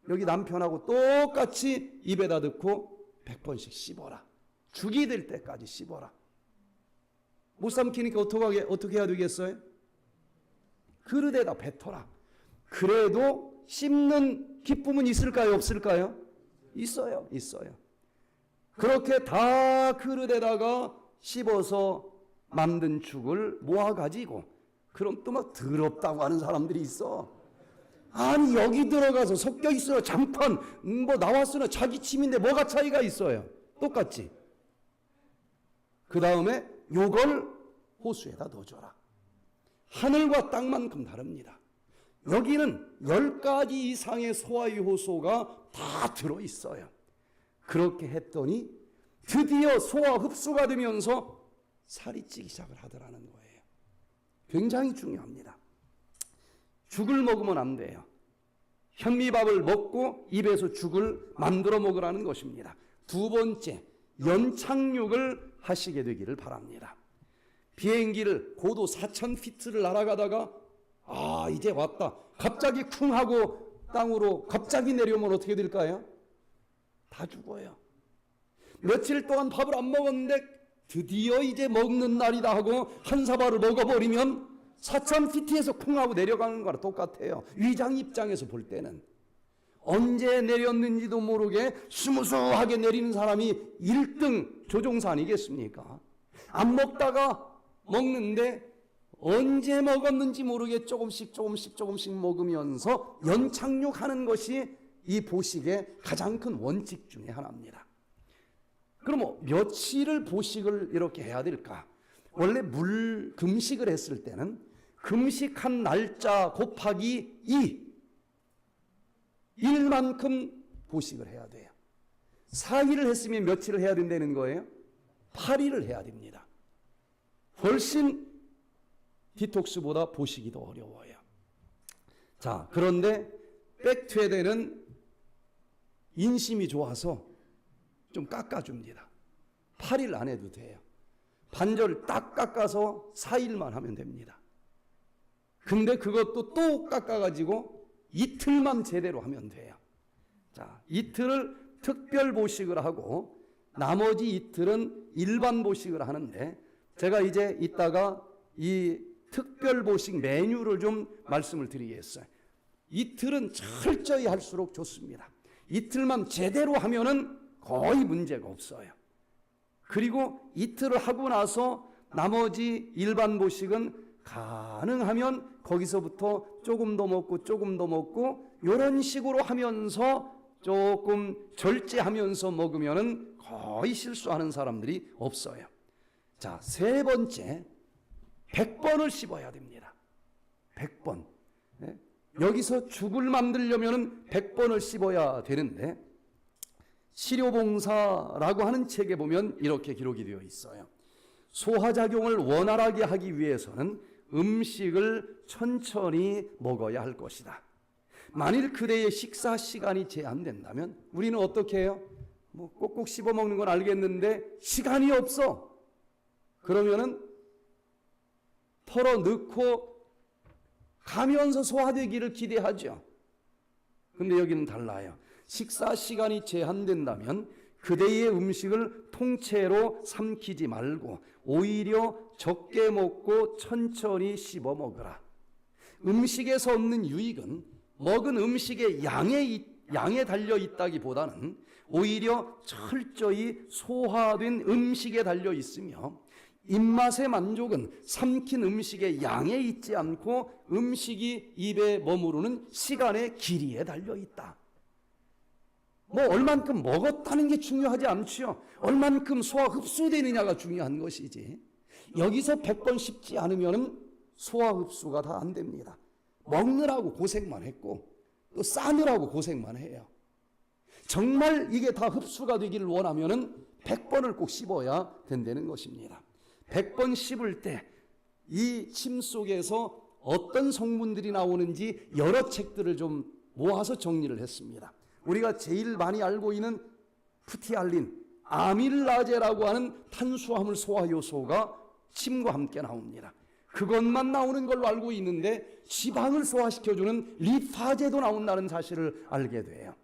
여기 남편하고 똑같이 입에다 넣고 100번씩 씹어라. 죽이 될 때까지 씹어라. 못 삼키니까 어떻게 해야 되겠어요? 그릇에다 뱉어라. 그래도 씹는 기쁨은 있을까요? 없을까요? 있어요. 있어요. 그렇게 다 그릇에다가 씹어서 만든 죽을 모아가지고 그럼 또 막 더럽다고 하는 사람들이 있어. 아니, 여기 들어가서 섞여 있어요. 잠깐 뭐 나왔으나 자기 침인데 뭐가 차이가 있어요? 똑같지. 그 다음에 요걸 호수에다 넣어줘라. 하늘과 땅만큼 다릅니다. 여기는 10가지 이상의 소화의 효소가 다 들어있어요. 그렇게 했더니 드디어 소화 흡수가 되면서 살이 찌기 시작을 하더라는 거예요. 굉장히 중요합니다. 죽을 먹으면 안 돼요. 현미밥을 먹고 입에서 죽을 만들어 먹으라는 것입니다. 두 번째, 연착륙을 하시게 되기를 바랍니다. 비행기를 고도 4,000피트를 날아가다가 이제 왔다. 갑자기 쿵 하고 땅으로 갑자기 내려오면 어떻게 될까요? 다 죽어요. 며칠 동안 밥을 안 먹었는데 드디어 이제 먹는 날이다 하고 한 사발을 먹어버리면 4,000피트에서 쿵 하고 내려가는 거랑 똑같아요. 위장 입장에서 볼 때는 언제 내렸는지도 모르게 스무스하게 내리는 사람이 1등 조종사 아니겠습니까? 안 먹다가 먹는데 언제 먹었는지 모르게 조금씩 먹으면서 연착륙하는 것이 이 보식의 가장 큰 원칙 중에 하나입니다. 그럼 며칠을 보식을 이렇게 해야 될까? 원래 금식을 했을 때는 금식한 날짜 곱하기 1만큼 보식을 해야 돼요. 4일을 했으면 며칠을 해야 된다는 거예요? 8일을 해야 됩니다. 훨씬 디톡스보다 보식이 더 어려워요. 자, 그런데 백퇴되는 인심이 좋아서 좀 깎아줍니다. 8일 안 해도 돼요. 반절 딱 깎아서 4일만 하면 됩니다. 근데 그것도 또 깎아가지고 이틀만 제대로 하면 돼요. 자, 이틀을 특별 보식을 하고 나머지 이틀은 일반 보식을 하는데 제가 이제 이따가 이 특별 보식 메뉴를 좀 말씀을 드리겠어요. 이틀은 철저히 할수록 좋습니다. 이틀만 제대로 하면은 거의 문제가 없어요. 그리고 이틀을 하고 나서 나머지 일반 보식은 가능하면 거기서부터 조금 더 먹고 조금 더 먹고 이런 식으로 하면서 조금 절제하면서 먹으면은 거의 실수하는 사람들이 없어요. 자, 세 번째, 100번을 씹어야 됩니다. 100번. 여기서 죽을 만들려면은 100번을 씹어야 되는데, 시료봉사라고 하는 책에 보면 이렇게 기록이 되어 있어요. 소화작용을 원활하게 하기 위해서는 음식을 천천히 먹어야 할 것이다. 만일 그대의 식사 시간이 제한된다면 우리는 어떻게 해요? 뭐 꼭꼭 씹어 먹는 건 알겠는데 시간이 없어. 그러면은 털어 넣고 가면서 소화되기를 기대하죠. 근데 여기는 달라요. 식사 시간이 제한된다면 그대의 음식을 통째로 삼키지 말고 오히려 적게 먹고 천천히 씹어 먹으라. 음식에서 얻는 유익은 먹은 음식의 양에 달려 있다기보다는 오히려 철저히 소화된 음식에 달려 있으며, 입맛의 만족은 삼킨 음식의 양에 있지 않고 음식이 입에 머무르는 시간의 길이에 달려 있다. 뭐 얼만큼 먹었다는 게 중요하지 않지요. 얼만큼 소화 흡수되느냐가 중요한 것이지. 여기서 100번 씹지 않으면 소화 흡수가 다 안 됩니다. 먹느라고 고생만 했고 또 싸느라고 고생만 해요. 정말 이게 다 흡수가 되기를 원하면은 100번을 꼭 씹어야 된다는 것입니다. 100번 씹을 때 이 침 속에서 어떤 성분들이 나오는지 여러 책들을 좀 모아서 정리를 했습니다. 우리가 제일 많이 알고 있는 프티알린, 아밀라제라고 하는 탄수화물 소화 요소가 침과 함께 나옵니다. 그것만 나오는 걸로 알고 있는데 지방을 소화시켜주는 리파제도 나온다는 사실을 알게 돼요.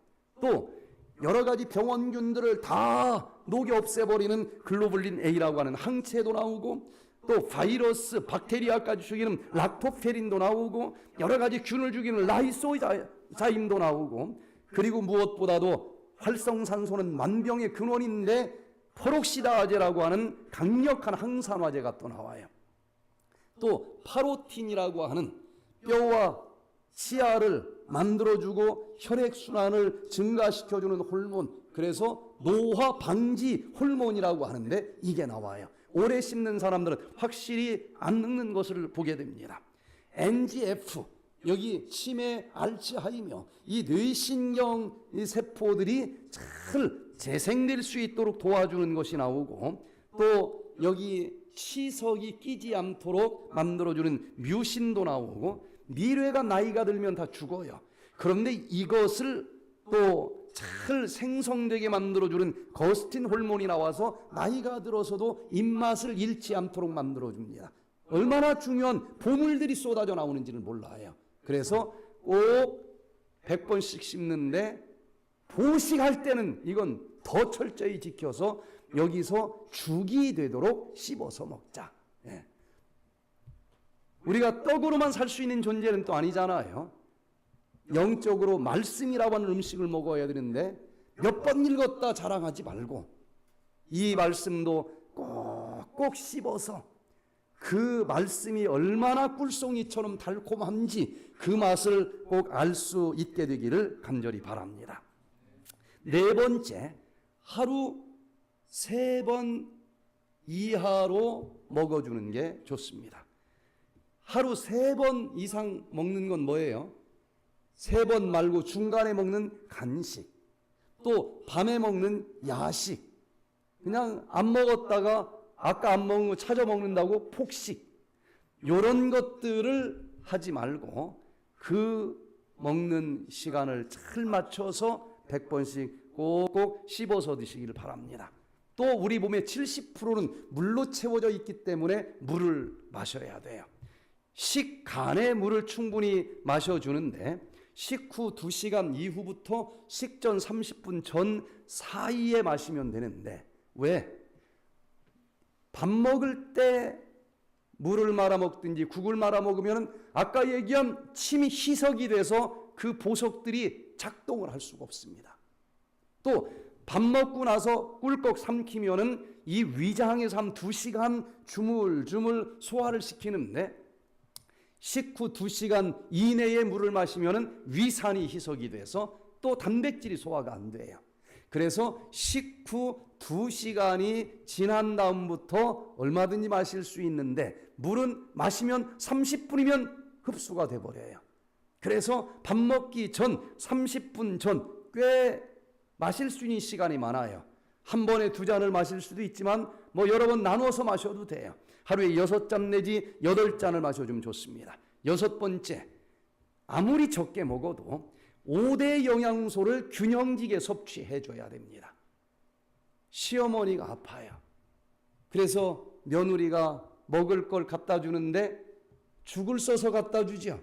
또 여러 가지 병원균들을 다 녹여 없애버리는 글로불린 A라고 하는 항체도 나오고, 또 바이러스, 박테리아까지 죽이는 락토페린도 나오고, 여러 가지 균을 죽이는 라이소자임도 나오고, 그리고 무엇보다도 활성산소는 만병의 근원인데 페록시다제라고 하는 강력한 항산화제가 또 나와요. 또 파로틴이라고 하는 뼈와 치아를 만들어주고 혈액순환을 증가시켜주는 호르몬, 그래서 노화 방지 호르몬이라고 하는데 이게 나와요. 오래 씹는 사람들은 확실히 안 늙는 것을 보게 됩니다. NGF, 여기 치매, 알츠하이머, 이 뇌신경 세포들이 잘 재생될 수 있도록 도와주는 것이 나오고, 또 여기 치석이 끼지 않도록 만들어주는 뮤신도 나오고, 미래가 나이가 들면 다 죽어요. 그런데 이것을 또 잘 생성되게 만들어주는 거스틴 호르몬이 나와서 나이가 들어서도 입맛을 잃지 않도록 만들어줍니다. 얼마나 중요한 보물들이 쏟아져 나오는지를 몰라요. 그래서 꼭 100번씩 씹는데 보식할 때는 이건 더 철저히 지켜서 여기서 죽이 되도록 씹어서 먹자. 예. 우리가 떡으로만 살 수 있는 존재는 또 아니잖아요. 영적으로 말씀이라고 하는 음식을 먹어야 되는데 몇 번 읽었다 자랑하지 말고 이 말씀도 꼭꼭 씹어서 그 말씀이 얼마나 꿀송이처럼 달콤한지 그 맛을 꼭 알 수 있게 되기를 간절히 바랍니다. 네 번째, 하루 3번 이하로 먹어주는 게 좋습니다. 하루 3번 이상 먹는 건 뭐예요? 3번 말고 중간에 먹는 간식, 또 밤에 먹는 야식, 그냥 안 먹었다가 아까 안 먹은 거 찾아 먹는다고 폭식, 이런 것들을 하지 말고 그 먹는 시간을 잘 맞춰서 100번씩 꼭꼭 씹어서 드시기를 바랍니다. 또 우리 몸의 70%는 물로 채워져 있기 때문에 물을 마셔야 돼요. 식간에 물을 충분히 마셔주는데 식후 2시간 이후부터 식전 30분 전 사이에 마시면 되는데, 왜? 밥 먹을 때 물을 말아 먹든지 국을 말아 먹으면 아까 얘기한 침이 희석이 돼서 그 보석들이 작동을 할 수가 없습니다. 또 밥 먹고 나서 꿀꺽 삼키면은 이 위장에서 한 2시간 주물주물 소화를 시키는데 식후 2시간 이내에 물을 마시면은 위산이 희석이 돼서 또 단백질이 소화가 안 돼요. 그래서 식후 2시간이 지난 다음부터 얼마든지 마실 수 있는데 물은 마시면 30분이면 흡수가 돼버려요. 그래서 밥 먹기 전 30분 전 꽤 마실 수 있는 시간이 많아요. 한 번에 2잔을 마실 수도 있지만 뭐 여러 번 나눠서 마셔도 돼요. 하루에 6잔 내지 8잔을 마셔주면 좋습니다. 6번째, 아무리 적게 먹어도 5대 영양소를 균형지게 섭취해 줘야 됩니다. 시어머니가 아파요. 그래서 며느리가 먹을 걸 갖다 주는데 죽을 써서 갖다 주죠.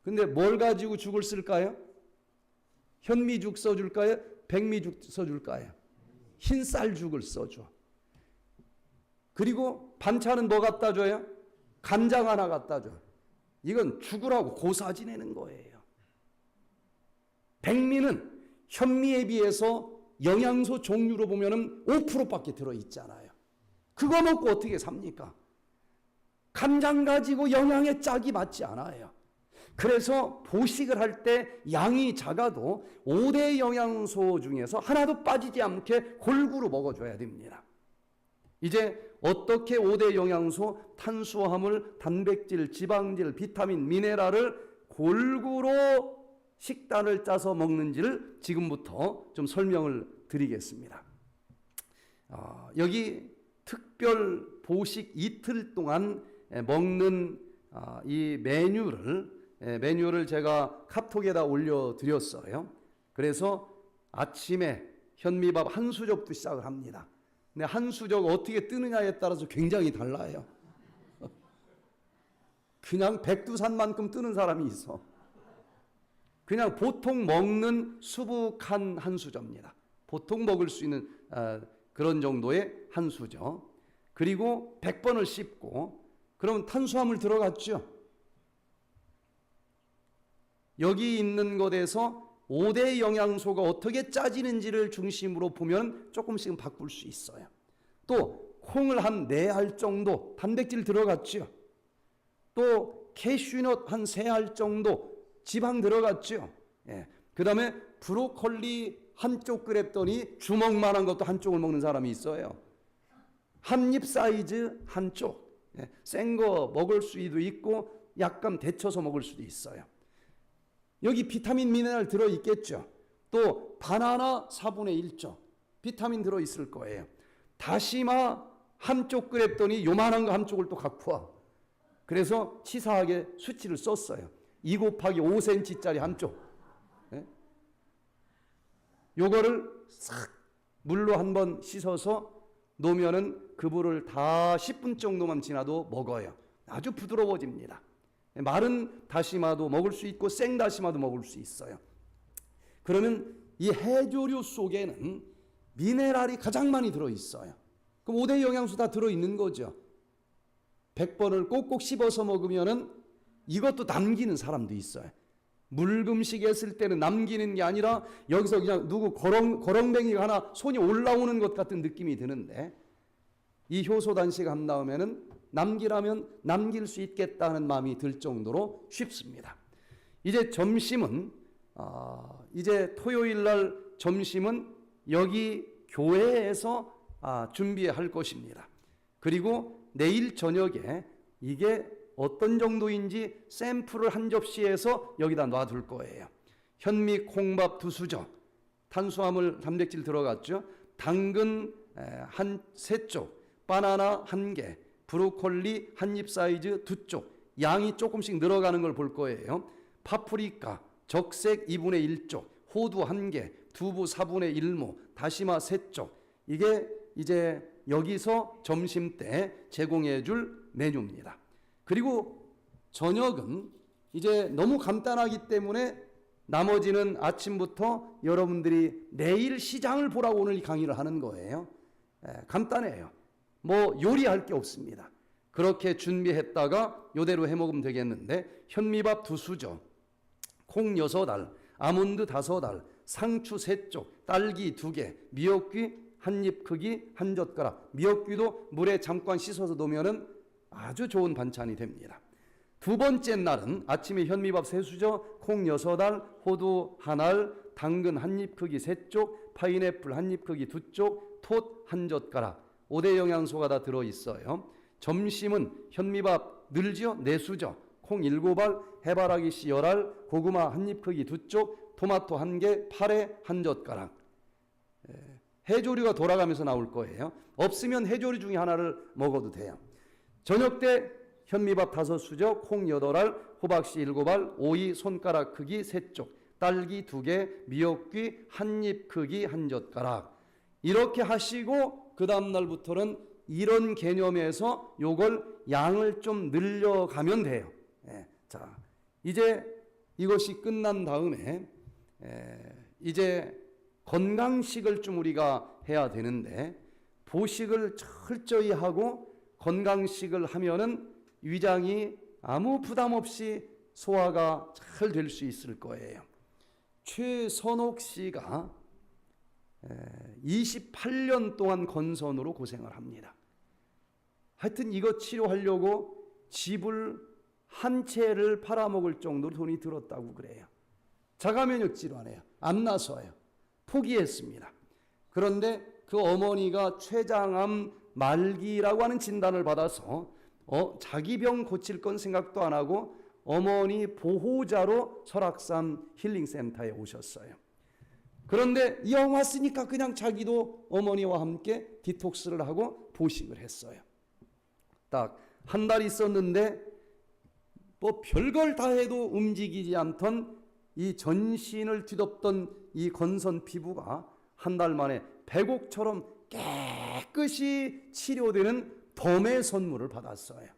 근데 뭘 가지고 죽을 쓸까요? 현미죽 써줄까요? 백미죽 써줄까요? 흰쌀죽을 써줘. 그리고 반찬은 뭐 갖다 줘요? 간장 하나 갖다 줘. 이건 죽으라고 고사 지내는 거예요. 백미는 현미에 비해서 영양소 종류로 보면은 5%밖에 들어있잖아요. 그거 먹고 어떻게 삽니까? 간장 가지고 영양의 짝이 맞지 않아요. 그래서 보식을 할 때 양이 작아도 5대 영양소 중에서 하나도 빠지지 않게 골고루 먹어줘야 됩니다. 이제 어떻게 5대 영양소, 탄수화물, 단백질, 지방질, 비타민, 미네랄을 골고루 식단을 짜서 먹는지를 지금부터 좀 설명을 드리겠습니다. 여기 특별 보식 이틀 동안 먹는 이 메뉴를 제가 카톡에다 올려드렸어요. 그래서 아침에 현미밥 한 수저부터 시작을 합니다. 근데 한 수저가 어떻게 뜨느냐에 따라서 굉장히 달라요. 그냥 백두산만큼 뜨는 사람이 있어. 그냥 보통 먹는 수북한 한 수저입니다. 보통 먹을 수 있는 그런 정도의 한 수저. 그리고 100번을 씹고 그럼 탄수화물 들어갔죠. 여기 있는 것에서 5대 영양소가 어떻게 짜지는지를 중심으로 보면 조금씩은 바꿀 수 있어요. 또 콩을 한 4알 정도 단백질 들어갔죠. 또 캐슈넛 한 3알 정도 지방 들어갔죠. 예. 그 다음에 브로콜리 한쪽 끓였더니 주먹만한 것도 한쪽을 먹는 사람이 있어요. 한 입 사이즈 한쪽. 예. 센 거 먹을 수도 있고 약간 데쳐서 먹을 수도 있어요. 여기 비타민 미네랄 들어있겠죠. 또 바나나 4분의 1쪽 비타민 들어있을 거예요. 다시마 한쪽 끓였더니 요만한 거 한쪽을 또 갖고 와. 그래서 치사하게 수치를 썼어요. 2 곱하기 5cm짜리 한쪽. 예? 요거를 싹 물로 한번 씻어서 놓으면은 그 물을 다 10분 정도만 지나도 먹어요. 아주 부드러워집니다. 마른 다시마도 먹을 수 있고 생 다시마도 먹을 수 있어요. 그러면 이 해조류 속에는 미네랄이 가장 많이 들어있어요. 그럼 5대 영양소 다 들어있는 거죠. 100번을 꼭꼭 씹어서 먹으면은 이것도 남기는 사람도 있어요. 물금식 했을 때는 남기는 게 아니라 여기서 그냥 누구 거렁뱅이가 하나 손이 올라오는 것 같은 느낌이 드는데 이 효소 단식 한 다음에는 남기라면 남길 수 있겠다는 마음이 들 정도로 쉽습니다. 이제 점심은 이제 토요일 날 점심은 여기 교회에서 준비할 것입니다. 그리고 내일 저녁에 이게 어떤 정도인지 샘플을 한 접시에서 여기다 놔둘 거예요. 현미 콩밥 2수저, 탄수화물 단백질 들어갔죠. 당근 한 3쪽, 바나나 1개, 브로콜리 한 입 사이즈 2쪽, 양이 조금씩 늘어가는 걸 볼 거예요. 파프리카, 적색 2분의 1쪽, 호두 1개, 두부 4분의 1모, 다시마 3쪽. 이게 이제 여기서 점심 때 제공해 줄 메뉴입니다. 그리고 저녁은 이제 너무 간단하기 때문에 나머지는 아침부터 여러분들이 내일 시장을 보라고 오늘 이 강의를 하는 거예요. 간단해요. 뭐 요리할 게 없습니다. 그렇게 준비했다가 요대로 해 먹으면 되겠는데 현미밥 2수저, 콩 6알, 아몬드 5알, 상추 3쪽, 딸기 2개, 미역귀 한 입 크기 한 젓가락. 미역귀도 물에 잠깐 씻어서 놓으면 아주 좋은 반찬이 됩니다. 두 번째 날은 아침에 현미밥 3수저, 콩 6알, 호두 1알, 당근 한 입 크기 3쪽, 파인애플 한 입 크기 2쪽, 톳 한 젓가락. 5대 영양소가 다 들어있어요. 점심은 현미밥 늘지요? 4수저, 콩 7알, 해바라기 씨 10알, 고구마 한 입 크기 2쪽, 토마토 1개, 파래 한 젓가락. 해조류가 돌아가면서 나올 거예요. 없으면 해조류 중에 하나를 먹어도 돼요. 저녁 때 현미밥 5수저, 콩 8알, 호박씨 7알, 오이 손가락 크기 3쪽, 딸기 2개, 미역귀 한 입 크기 한 젓가락. 이렇게 하시고 그 다음 날부터는 이런 개념에서 요걸 양을 좀 늘려가면 돼요. 자, 이제 이것이 끝난 다음에 이제 건강식을 좀 우리가 해야 되는데, 보식을 철저히 하고 건강식을 하면은 위장이 아무 부담 없이 소화가 잘 될 수 있을 거예요. 최선옥 씨가 28년 동안 건선으로 고생을 합니다. 하여튼 이거 치료하려고 집을 한 채를 팔아먹을 정도로 돈이 들었다고 그래요. 자가면역 질환이에요. 안 나서요. 포기했습니다. 그런데 그 어머니가 췌장암 말기라고 하는 진단을 받아서 자기 병 고칠 건 생각도 안 하고 어머니 보호자로 설악산 힐링센터에 오셨어요. 그런데 이왕 왔으니까 그냥 자기도 어머니와 함께 디톡스를 하고 보식을 했어요. 딱 한 달 있었는데 뭐 별걸 다 해도 움직이지 않던 이 전신을 뒤덮던 이 건선 피부가 한 달 만에 백옥처럼 깨끗이 치료되는 덤의 선물을 받았어요.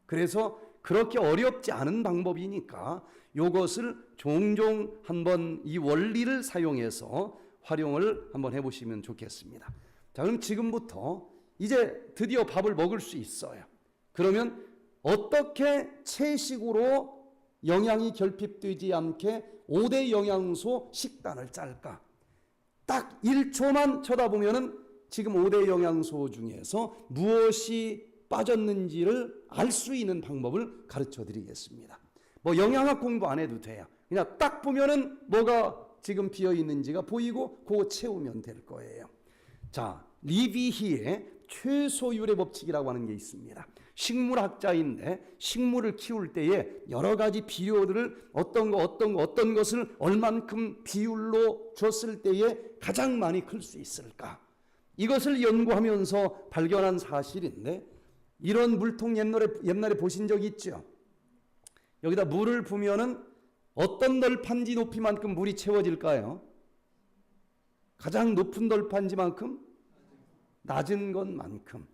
그래서 그렇게 어렵지 않은 방법이니까 이것을 종종 한번 이 원리를 사용해서 활용을 한번 해보시면 좋겠습니다. 자, 그럼 지금부터 이제 드디어 밥을 먹을 수 있어요. 그러면 어떻게 채식으로 영양이 결핍되지 않게 5대 영양소 식단을 짤까? 딱 1초만 쳐다보면은 지금 5대 영양소 중에서 무엇이 빠졌는지를 알 수 있는 방법을 가르쳐 드리겠습니다. 뭐 영양학 공부 안 해도 돼요. 그냥 딱 보면은 뭐가 지금 비어 있는지가 보이고 그거 채우면 될 거예요. 자, 리비히의 최소율의 법칙이라고 하는 게 있습니다. 식물학자인데 식물을 키울 때에 여러 가지 비료들을 어떤 것을 얼만큼 비율로 줬을 때에 가장 많이 클 수 있을까? 이것을 연구하면서 발견한 사실인데, 이런 물통 옛날에 보신 적 있죠? 여기다 물을 부으면은 어떤 널판지 높이만큼 물이 채워질까요? 가장 높은 널판지만큼? 낮은 것만큼.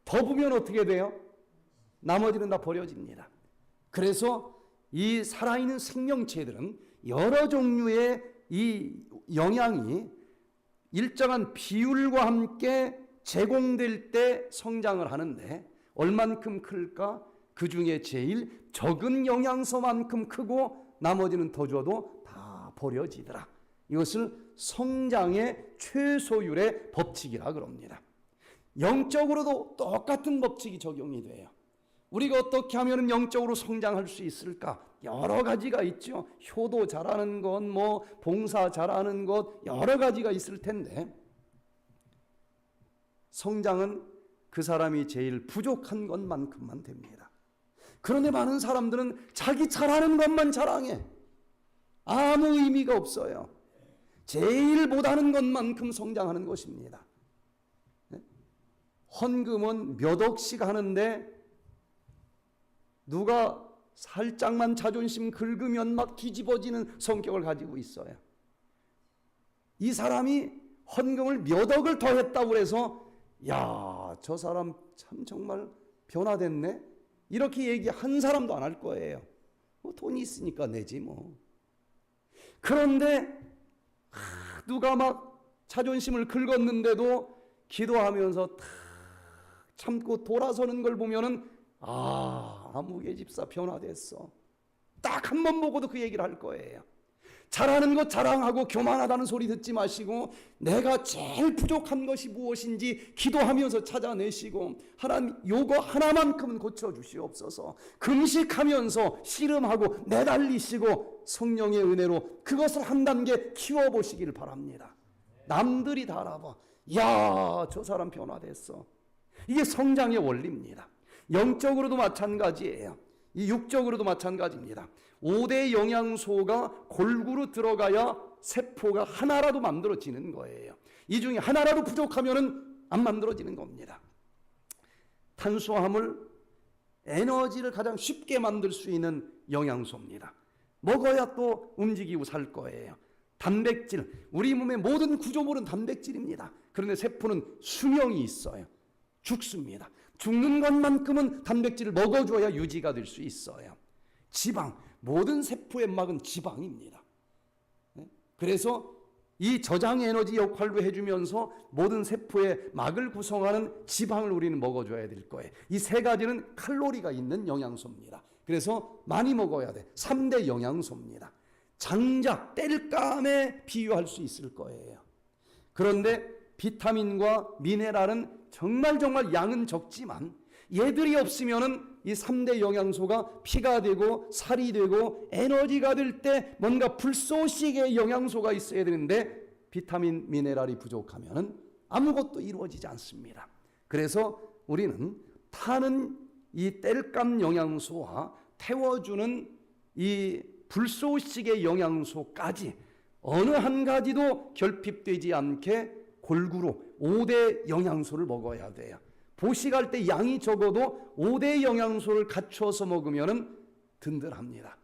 더 부으면 어떻게 돼요? 나머지는 다 버려집니다. 그래서 이 살아있는 생명체들은 여러 종류의 이 영양이 일정한 비율과 함께 제공될 때 성장을 하는데, 얼만큼 클까? 그 중에 제일 적은 영양소만큼 크고 나머지는 더 줘도 다 버려지더라. 이것을 성장의 최소율의 법칙이라 그럽니다. 영적으로도 똑같은 법칙이 적용이 돼요. 우리가 어떻게 하면 영적으로 성장할 수 있을까? 여러 가지가 있죠. 효도 잘하는 것, 뭐 봉사 잘하는 것, 여러 가지가 있을 텐데, 성장은 그 사람이 제일 부족한 것만큼만 됩니다. 그런데 많은 사람들은 자기 잘하는 것만 자랑해. 아무 의미가 없어요. 제일 못하는 것만큼 성장하는 것입니다. 헌금은 몇 억씩 하는데 누가 살짝만 자존심 긁으면 막 뒤집어지는 성격을 가지고 있어요. 이 사람이 헌금을 몇 억을 더 했다고 해서 야, 저 사람 참 정말 변화됐네? 이렇게 얘기 한 사람도 안 할 거예요. 뭐 돈이 있으니까 내지 뭐. 그런데 누가 막 자존심을 긁었는데도 기도하면서 탁 참고 돌아서는 걸 보면은 아무개 집사 변화됐어. 딱 한 번 보고도 그 얘기를 할 거예요. 잘하는 것 자랑하고 교만하다는 소리 듣지 마시고 내가 제일 부족한 것이 무엇인지 기도하면서 찾아내시고 하나님 요거 하나만큼은 고쳐주시옵소서. 금식하면서 씨름하고 매달리시고 성령의 은혜로 그것을 한 단계 키워보시길 바랍니다. 남들이 다 알아봐. 야, 저 사람 변화됐어. 이게 성장의 원리입니다. 영적으로도 마찬가지예요. 이 육적으로도 마찬가지입니다. 5대 영양소가 골고루 들어가야 세포가 하나라도 만들어지는 거예요. 이 중에 하나라도 부족하면 안 만들어지는 겁니다. 탄수화물, 에너지를 가장 쉽게 만들 수 있는 영양소입니다. 먹어야 또 움직이고 살 거예요. 단백질, 우리 몸의 모든 구조물은 단백질입니다. 그런데 세포는 수명이 있어요. 죽습니다. 죽는 것만큼은 단백질을 먹어줘야 유지가 될 수 있어요. 지방, 모든 세포의 막은 지방입니다. 그래서 이 저장 에너지 역할도 해주면서 모든 세포의 막을 구성하는 지방을 우리는 먹어줘야 될 거예요. 이 세 가지는 칼로리가 있는 영양소입니다. 그래서 많이 먹어야 돼. 3대 영양소입니다. 장작, 땔감에 비유할 수 있을 거예요. 그런데 비타민과 미네랄은 정말 양은 적지만 얘들이 없으면은 이 3대 영양소가 피가 되고 살이 되고 에너지가 될 때 뭔가 불쏘시개의 영양소가 있어야 되는데 비타민, 미네랄이 부족하면은 아무것도 이루어지지 않습니다. 그래서 우리는 타는 이 땔감 영양소와 태워주는 이 불쏘시개 영양소까지 어느 한 가지도 결핍되지 않게 골고루 5대 영양소를 먹어야 돼요. 보식할 때 양이 적어도 5대 영양소를 갖춰서 먹으면 든든합니다.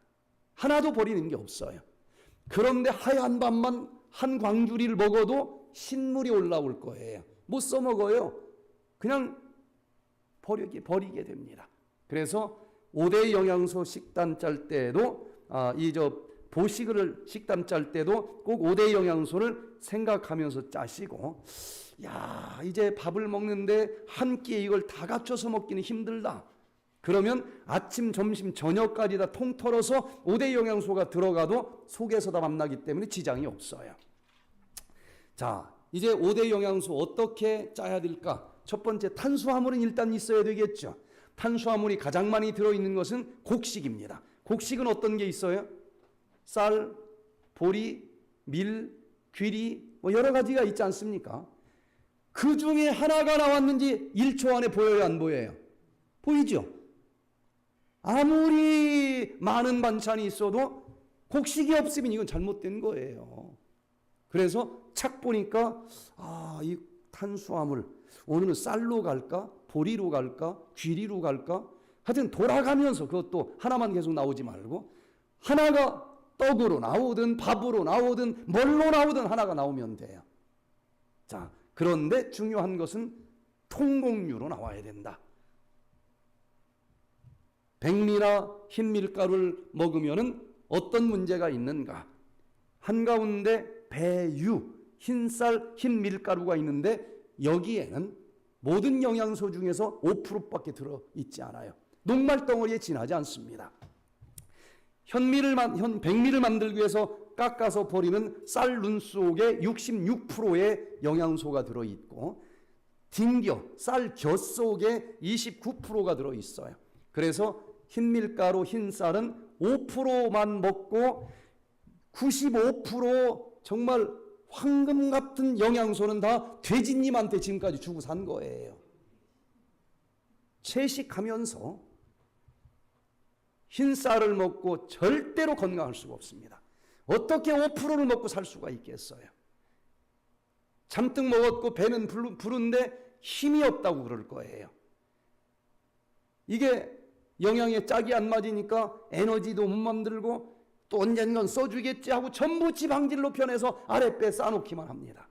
하나도 버리는 게 없어요. 그런데 하얀 밥만 한 광주리를 먹어도 신물이 올라올 거예요. 못 써먹어요. 그냥 버리게 됩니다. 그래서 5대 영양소 식단 짤 때에도 보식을 식단 짤 때도 꼭 5대 영양소를 생각하면서 짜시고, 야, 이제 밥을 먹는데 한 끼에 이걸 다 갖춰서 먹기는 힘들다. 그러면 아침, 점심, 저녁까지 다 통털어서 5대 영양소가 들어가도 속에서 다 만나기 때문에 지장이 없어요. 자, 이제 5대 영양소 어떻게 짜야 될까? 첫 번째, 탄수화물은 일단 있어야 되겠죠. 탄수화물이 가장 많이 들어있는 것은 곡식입니다. 곡식은 어떤 게 있어요? 쌀, 보리, 밀, 귀리 뭐 여러 가지가 있지 않습니까? 그 중에 하나가 나왔는지 1초 안에 보여요, 안 보여요? 보이죠? 아무리 많은 반찬이 있어도 곡식이 없으면 이건 잘못된 거예요. 그래서 착 보니까 이 탄수화물 오늘은 쌀로 갈까? 보리로 갈까? 귀리로 갈까? 하여튼 돌아가면서 그것도 하나만 계속 나오지 말고 하나가 떡으로 나오든 밥으로 나오든 뭘로 나오든 하나가 나오면 돼요. 자, 그런데 중요한 것은 통곡류로 나와야 된다. 백미나 흰밀가루를 먹으면 어떤 문제가 있는가? 한가운데 배유, 흰쌀, 흰밀가루가 있는데 여기에는 모든 영양소 중에서 5%밖에 들어있지 않아요. 녹말 덩어리에 지나지 않습니다. 백미를 만들기 위해서 깎아서 버리는 쌀 눈 속에 66%의 영양소가 들어있고 딩겨, 쌀 겨 속에 29%가 들어있어요. 그래서 흰밀가루, 흰쌀은 5%만 먹고 95% 정말 황금 같은 영양소는 다 돼지님한테 지금까지 주고 산 거예요. 채식하면서 흰쌀을 먹고 절대로 건강할 수가 없습니다. 어떻게 5%를 먹고 살 수가 있겠어요? 잔뜩 먹었고 배는 부른데 힘이 없다고 그럴 거예요. 이게 영양에 짝이 안 맞으니까 에너지도 못 만들고 또 언젠간 써주겠지 하고 전부 지방질로 편해서 아랫배에 싸놓기만 합니다.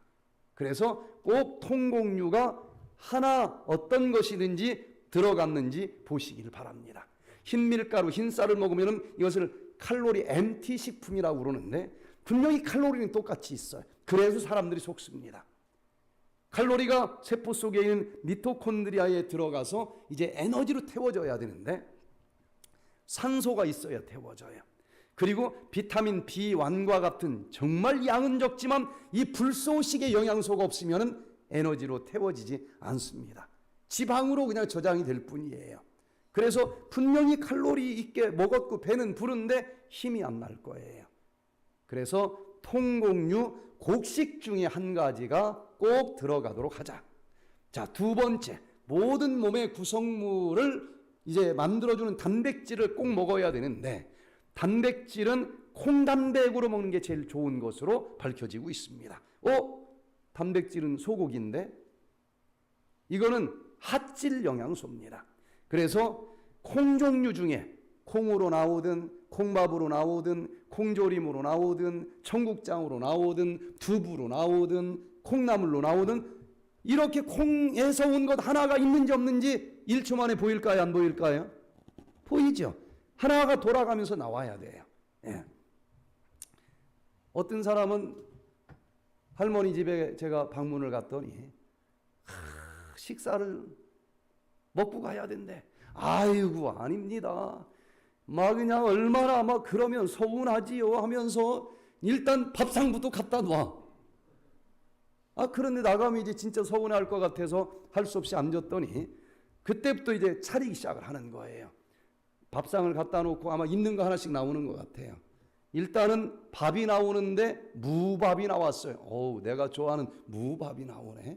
그래서 꼭 통곡류가 하나 어떤 것이든지 들어갔는지 보시길 바랍니다. 흰밀가루, 흰쌀을 먹으면 이것을 칼로리 MT 식품이라고 그러는데 분명히 칼로리는 똑같이 있어요. 그래서 사람들이 속습니다. 칼로리가 세포 속에 있는 미토콘드리아에 들어가서 이제 에너지로 태워져야 되는데 산소가 있어야 태워져요. 그리고 비타민 B1과 같은 정말 양은 적지만 이 불소식의 영양소가 없으면 에너지로 태워지지 않습니다. 지방으로 그냥 저장이 될 뿐이에요. 그래서 분명히 칼로리 있게 먹었고 배는 부른데 힘이 안 날 거예요. 그래서 통곡류 곡식 중에 한 가지가 꼭 들어가도록 하자. 자, 두 번째, 모든 몸의 구성물을 이제 만들어주는 단백질을 꼭 먹어야 되는데, 단백질은 콩단백으로 먹는 게 제일 좋은 것으로 밝혀지고 있습니다. 단백질은 소고기인데 이거는 핫질 영양소입니다. 그래서 콩 종류 중에 콩으로 나오든 콩밥으로 나오든 콩조림으로 나오든 청국장으로 나오든 두부로 나오든 콩나물로 나오든 이렇게 콩에서 온 것 하나가 있는지 없는지 1초 만에 보일까요? 안 보일까요? 보이죠? 하나가 돌아가면서 나와야 돼요. 예. 어떤 사람은 할머니 집에 제가 방문을 갔더니 식사를 먹고 가야 된대. 아이고 아닙니다. 막 그냥 얼마나 막 그러면 서운하지요 하면서 일단 밥상부터 갖다 놔. 그런데 나가면 이제 진짜 서운할 것 같아서 할 수 없이 앉았더니 그때부터 이제 차리기 시작을 하는 거예요. 밥상을 갖다 놓고 아마 있는 거 하나씩 나오는 것 같아요. 일단은 밥이 나오는데 무밥이 나왔어요. 내가 좋아하는 무밥이 나오네.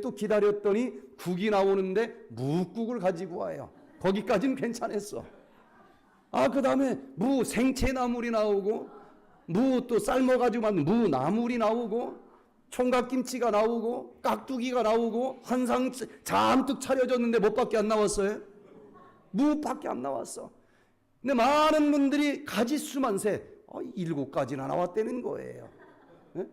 또 기다렸더니 국이 나오는데 무국을 가지고 와요. 거기까지는 괜찮았어. 그 다음에 무 생채나물이 나오고 무 또 삶아가지고 만든 무나물이 나오고 총각김치가 나오고 깍두기가 나오고 한상 잔뜩 차려졌는데 뭐밖에 안 나왔어요? 무밖에 안 나왔어. 근데 많은 분들이 가지수만 세 7가지나 나왔다는 거예요. 네?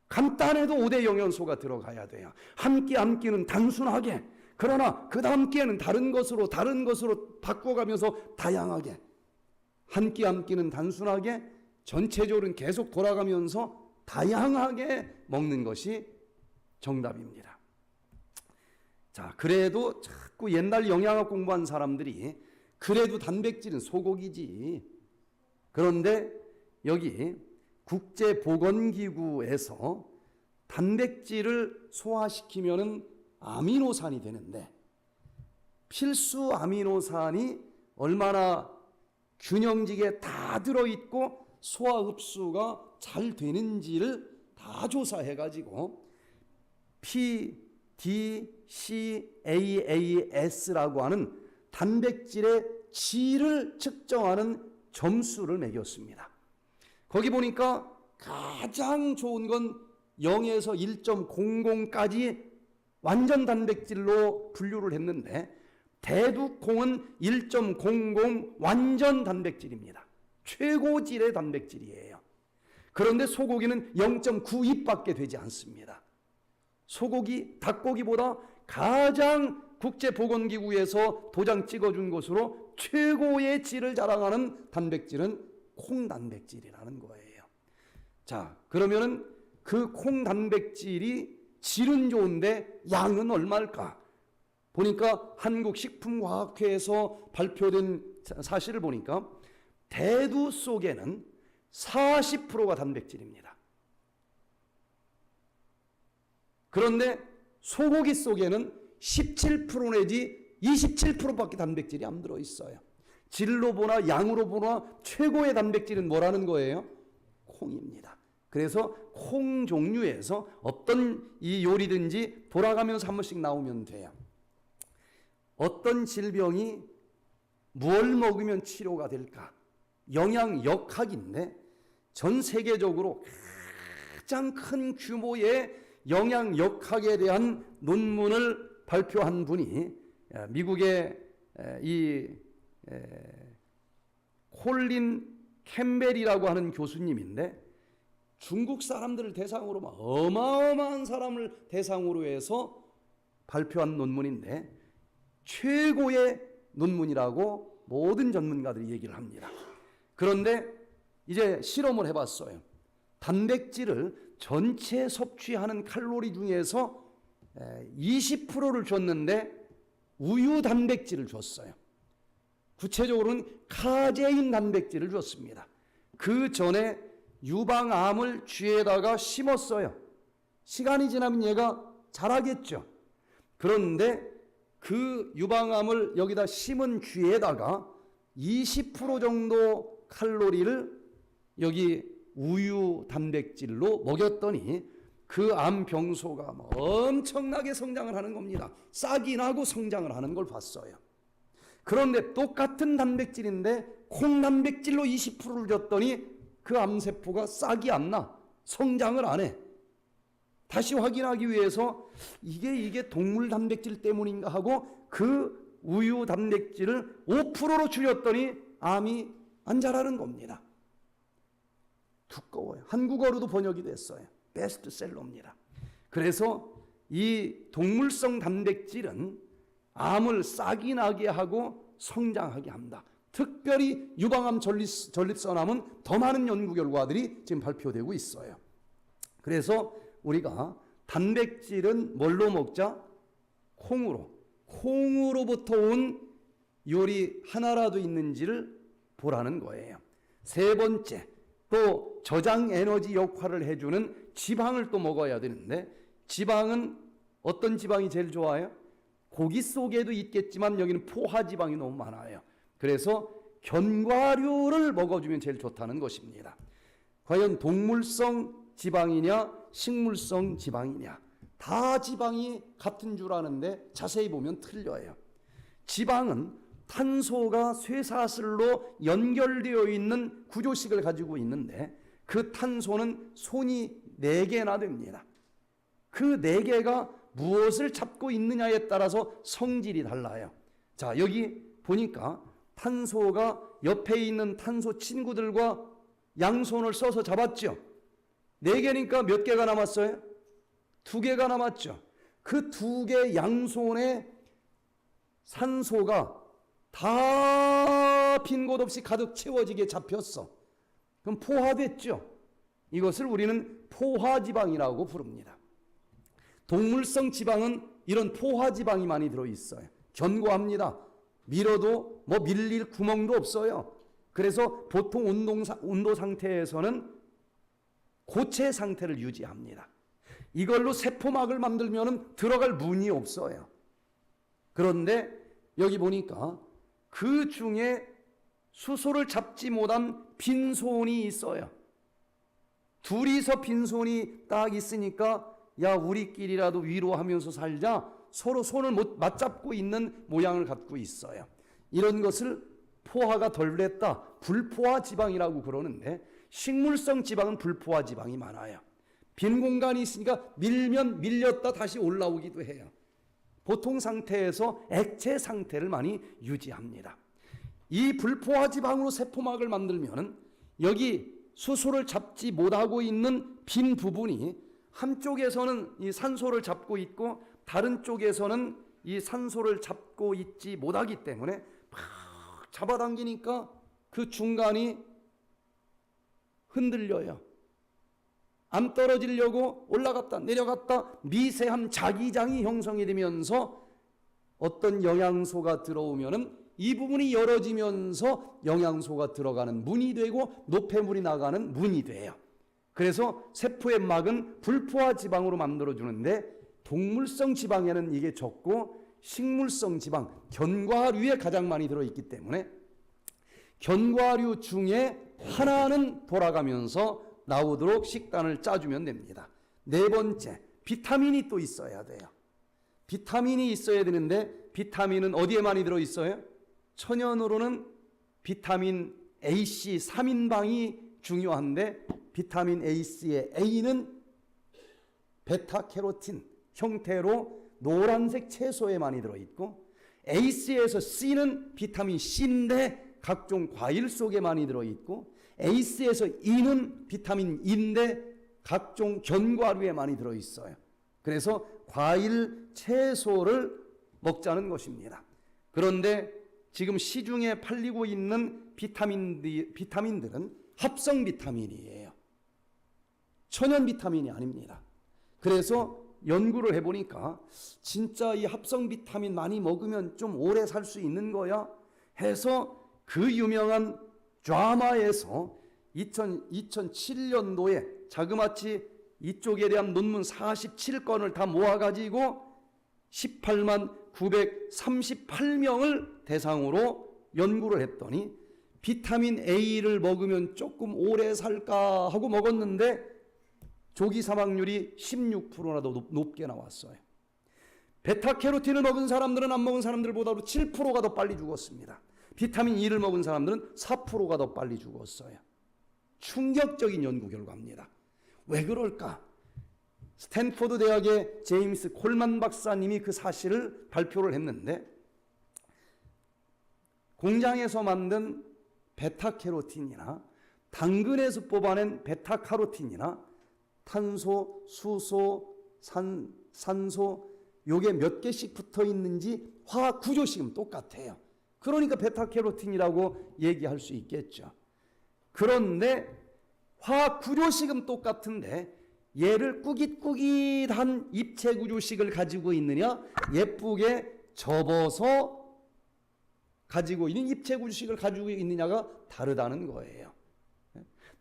간단해도 5대 영양소가 들어가야 돼요. 한 끼는 단순하게, 그러나 그 다음 끼에는 다른 것으로 바꿔가면서 다양하게, 한 끼는 단순하게, 전체적으로는 계속 돌아가면서 다양하게 먹는 것이 정답입니다. 자, 그래도 자꾸 옛날 영양학 공부한 사람들이 그래도 단백질은 소고기지. 그런데 여기 국제보건기구에서 단백질을 소화시키면 아미노산이 되는데 필수 아미노산이 얼마나 균형지게 다 들어있고 소화 흡수가 잘 되는지를 다 조사해가지고 PDCAAS라고 하는 단백질의 질을 측정하는 점수를 매겼습니다. 거기 보니까 가장 좋은 건 0에서 1.00까지 완전 단백질로 분류를 했는데 대두콩은 1.00 완전 단백질입니다. 최고질의 단백질이에요. 그런데 소고기는 0.92밖에 되지 않습니다. 소고기, 닭고기보다 가장 국제보건기구에서 도장 찍어준 것으로 최고의 질을 자랑하는 단백질은 콩단백질이라는 거예요. 자, 그러면은 그 콩단백질이 질은 좋은데 양은 얼마일까? 보니까 한국식품과학회에서 발표된 사실을 보니까 대두 속에는 40%가 단백질입니다. 그런데 소고기 속에는 17% 내지 27%밖에 단백질이 안 들어있어요. 질로 보나 양으로 보나 최고의 단백질은 뭐라는 거예요? 콩입니다. 그래서 콩 종류에서 어떤 이 요리든지 돌아가면서 한 번씩 나오면 돼요. 어떤 질병이 뭘 먹으면 치료가 될까? 영양역학인데 전 세계적으로 가장 큰 규모의 영양역학에 대한 논문을 발표한 분이 미국의 이 콜린 캠벨이라고 하는 교수님인데 중국 사람들을 대상으로 어마어마한 사람을 대상으로 해서 발표한 논문인데 최고의 논문이라고 모든 전문가들이 얘기를 합니다. 그런데 이제 실험을 해봤어요. 단백질을 전체 섭취하는 칼로리 중에서 20%를 줬는데 우유 단백질을 줬어요. 구체적으로는 카제인 단백질을 줬습니다. 그 전에 유방암을 쥐에다가 심었어요. 시간이 지나면 얘가 자라겠죠. 그런데 그 유방암을 여기다 심은 쥐에다가 20% 정도 칼로리를 여기 우유 단백질로 먹였더니 그 암병소가 엄청나게 성장을 하는 겁니다. 싹이 나고 성장을 하는 걸 봤어요. 그런데 똑같은 단백질인데 콩 단백질로 20%를 줬더니 그 암세포가 싹이 안 나. 성장을 안 해. 다시 확인하기 위해서 이게 동물 단백질 때문인가 하고 그 우유 단백질을 5%로 줄였더니 암이 안 자라는 겁니다. 두꺼워요. 한국어로도 번역이 됐어요. 베스트셀러입니다. 그래서 이 동물성 단백질은 암을 싹이 나게 하고 성장하게 합니다. 특별히 유방암 전립선암은 더 많은 연구 결과들이 지금 발표되고 있어요. 그래서 우리가 단백질은 뭘로 먹자? 콩으로. 콩으로부터 온 요리 하나라도 있는지를 보라는 거예요. 세 번째, 또 저장 에너지 역할을 해주는 지방을 또 먹어야 되는데, 지방은 어떤 지방이 제일 좋아요? 고기 속에도 있겠지만 여기는 포화지방이 너무 많아요. 그래서 견과류를 먹어주면 제일 좋다는 것입니다. 과연 동물성 지방이냐 식물성 지방이냐, 다 지방이 같은 줄 아는데 자세히 보면 틀려요. 지방은 탄소가 쇠사슬로 연결되어 있는 구조식을 가지고 있는데 그 탄소는 손이 4개나 됩니다. 그 4개가 무엇을 잡고 있느냐에 따라서 성질이 달라요. 자, 여기 보니까 탄소가 옆에 있는 탄소 친구들과 양손을 써서 잡았죠. 4개니까 몇 개가 남았어요? 2개가 남았죠. 그 2개 양손에 산소가 다 빈 곳 없이 가득 채워지게 잡혔어. 그럼 포화됐죠. 이것을 우리는 포화지방이라고 부릅니다. 동물성 지방은 이런 포화지방이 많이 들어있어요. 견고합니다. 밀어도 밀릴 구멍도 없어요. 그래서 보통 온도 상태에서는 고체 상태를 유지합니다. 이걸로 세포막을 만들면 들어갈 문이 없어요. 그런데 여기 보니까 그 중에 수소를 잡지 못한 빈손이 있어요. 둘이서 빈손이 딱 있으니까 야, 우리끼리라도 위로하면서 살자, 서로 손을 맞잡고 있는 모양을 갖고 있어요. 이런 것을 포화가 덜 됐다, 불포화 지방이라고 그러는데, 식물성 지방은 불포화 지방이 많아요. 빈 공간이 있으니까 밀면 밀렸다 다시 올라오기도 해요. 보통 상태에서 액체 상태를 많이 유지합니다. 이 불포화 지방으로 세포막을 만들면 여기 수소를 잡지 못하고 있는 빈 부분이 한쪽에서는 이 산소를 잡고 있고 다른 쪽에서는 이 산소를 잡고 있지 못하기 때문에 막 잡아당기니까 그 중간이 흔들려요. 암 떨어지려고 올라갔다 내려갔다 미세한 자기장이 형성이 되면서 어떤 영양소가 들어오면은 이 부분이 열어지면서 영양소가 들어가는 문이 되고 노폐물이 나가는 문이 돼요. 그래서 세포의 막은 불포화 지방으로 만들어주는데, 동물성 지방에는 이게 적고 식물성 지방, 견과류에 가장 많이 들어있기 때문에 견과류 중에 하나는 돌아가면서 나오도록 식단을 짜주면 됩니다. 4번째, 비타민이 또 있어야 돼요. 비타민이 있어야 되는데 비타민은 어디에 많이 들어있어요? 천연으로는 비타민 AC 3인방이 중요한데, 비타민 A의 A는 베타캐로틴 형태로 노란색 채소에 많이 들어있고, AC에서 C는 비타민 C인데 각종 과일 속에 많이 들어있고, AC에서 E는 비타민 E인데 각종 견과류에 많이 들어있어요. 그래서 과일, 채소를 먹자는 것입니다. 그런데 지금 시중에 팔리고 있는 비타민들은 합성 비타민이에요. 천연 비타민이 아닙니다. 그래서 연구를 해보니까 진짜 이 합성 비타민 많이 먹으면 좀 오래 살 수 있는 거야? 해서 그 유명한 드라마에서 2007년도에 자그마치 이쪽에 대한 논문 47건을 다 모아가지고 18만 938명을 대상으로 연구를 했더니 비타민 A를 먹으면 조금 오래 살까 하고 먹었는데 조기 사망률이 16%나 더 높게 나왔어요. 베타캐로틴을 먹은 사람들은 안 먹은 사람들보다도 7%가 더 빨리 죽었습니다. 비타민 E를 먹은 사람들은 4%가 더 빨리 죽었어요. 충격적인 연구 결과입니다. 왜 그럴까? 스탠포드 대학의 제임스 콜만 박사님이 그 사실을 발표를 했는데, 공장에서 만든 베타캐로틴이나 당근에서 뽑아낸 베타카로틴이나 탄소, 수소, 산소 요게 몇 개씩 붙어 있는지 화학 구조식은 똑같아요. 그러니까 베타캐로틴이라고 얘기할 수 있겠죠. 그런데 화학 구조식은 똑같은데 얘를 꾸깃꾸깃한 입체 구조식을 가지고 있느냐, 예쁘게 접어서 가지고 있는 입체 구조식을 가지고 있느냐가 다르다는 거예요.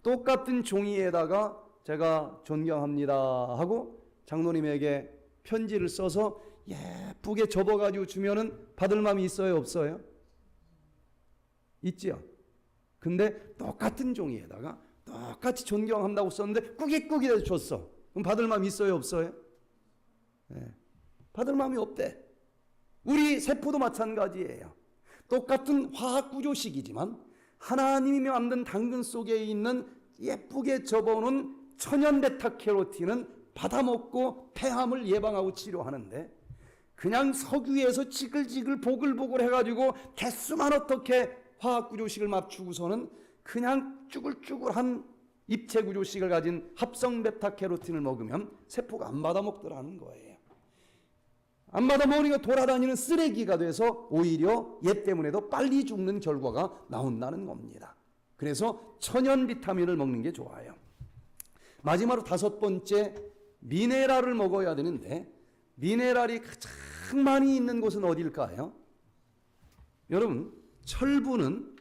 똑같은 종이에다가 제가 존경합니다 하고 장로님에게 편지를 써서 예쁘게 접어가지고 주면은 받을 마음이 있어요, 없어요? 있지요. 근데 똑같은 종이에다가 똑같이 존경한다고 썼는데 꾸깃꾸깃해서 줬어. 그럼 받을 마음이 있어요, 없어요? 네. 받을 마음이 없대. 우리 세포도 마찬가지예요. 똑같은 화학 구조식이지만 하나님이 만든 당근 속에 있는 예쁘게 접어놓은 천연 베타캐로틴은 받아먹고 폐암을 예방하고 치료하는데, 그냥 석유에서 지글지글 보글보글 해가지고 개수만 어떻게 화학 구조식을 맞추고서는 그냥 쭈글쭈글한 입체 구조식을 가진 합성 베타캐로틴을 먹으면 세포가 안 받아먹더라는 거예요. 안 받아먹으니까 돌아다니는 쓰레기가 돼서 오히려 얘 때문에도 빨리 죽는 결과가 나온다는 겁니다. 그래서 천연 비타민을 먹는 게 좋아요. 마지막으로 5번째, 미네랄을 먹어야 되는데 미네랄이 가장 많이 있는 곳은 어딜까요? 여러분, 철분은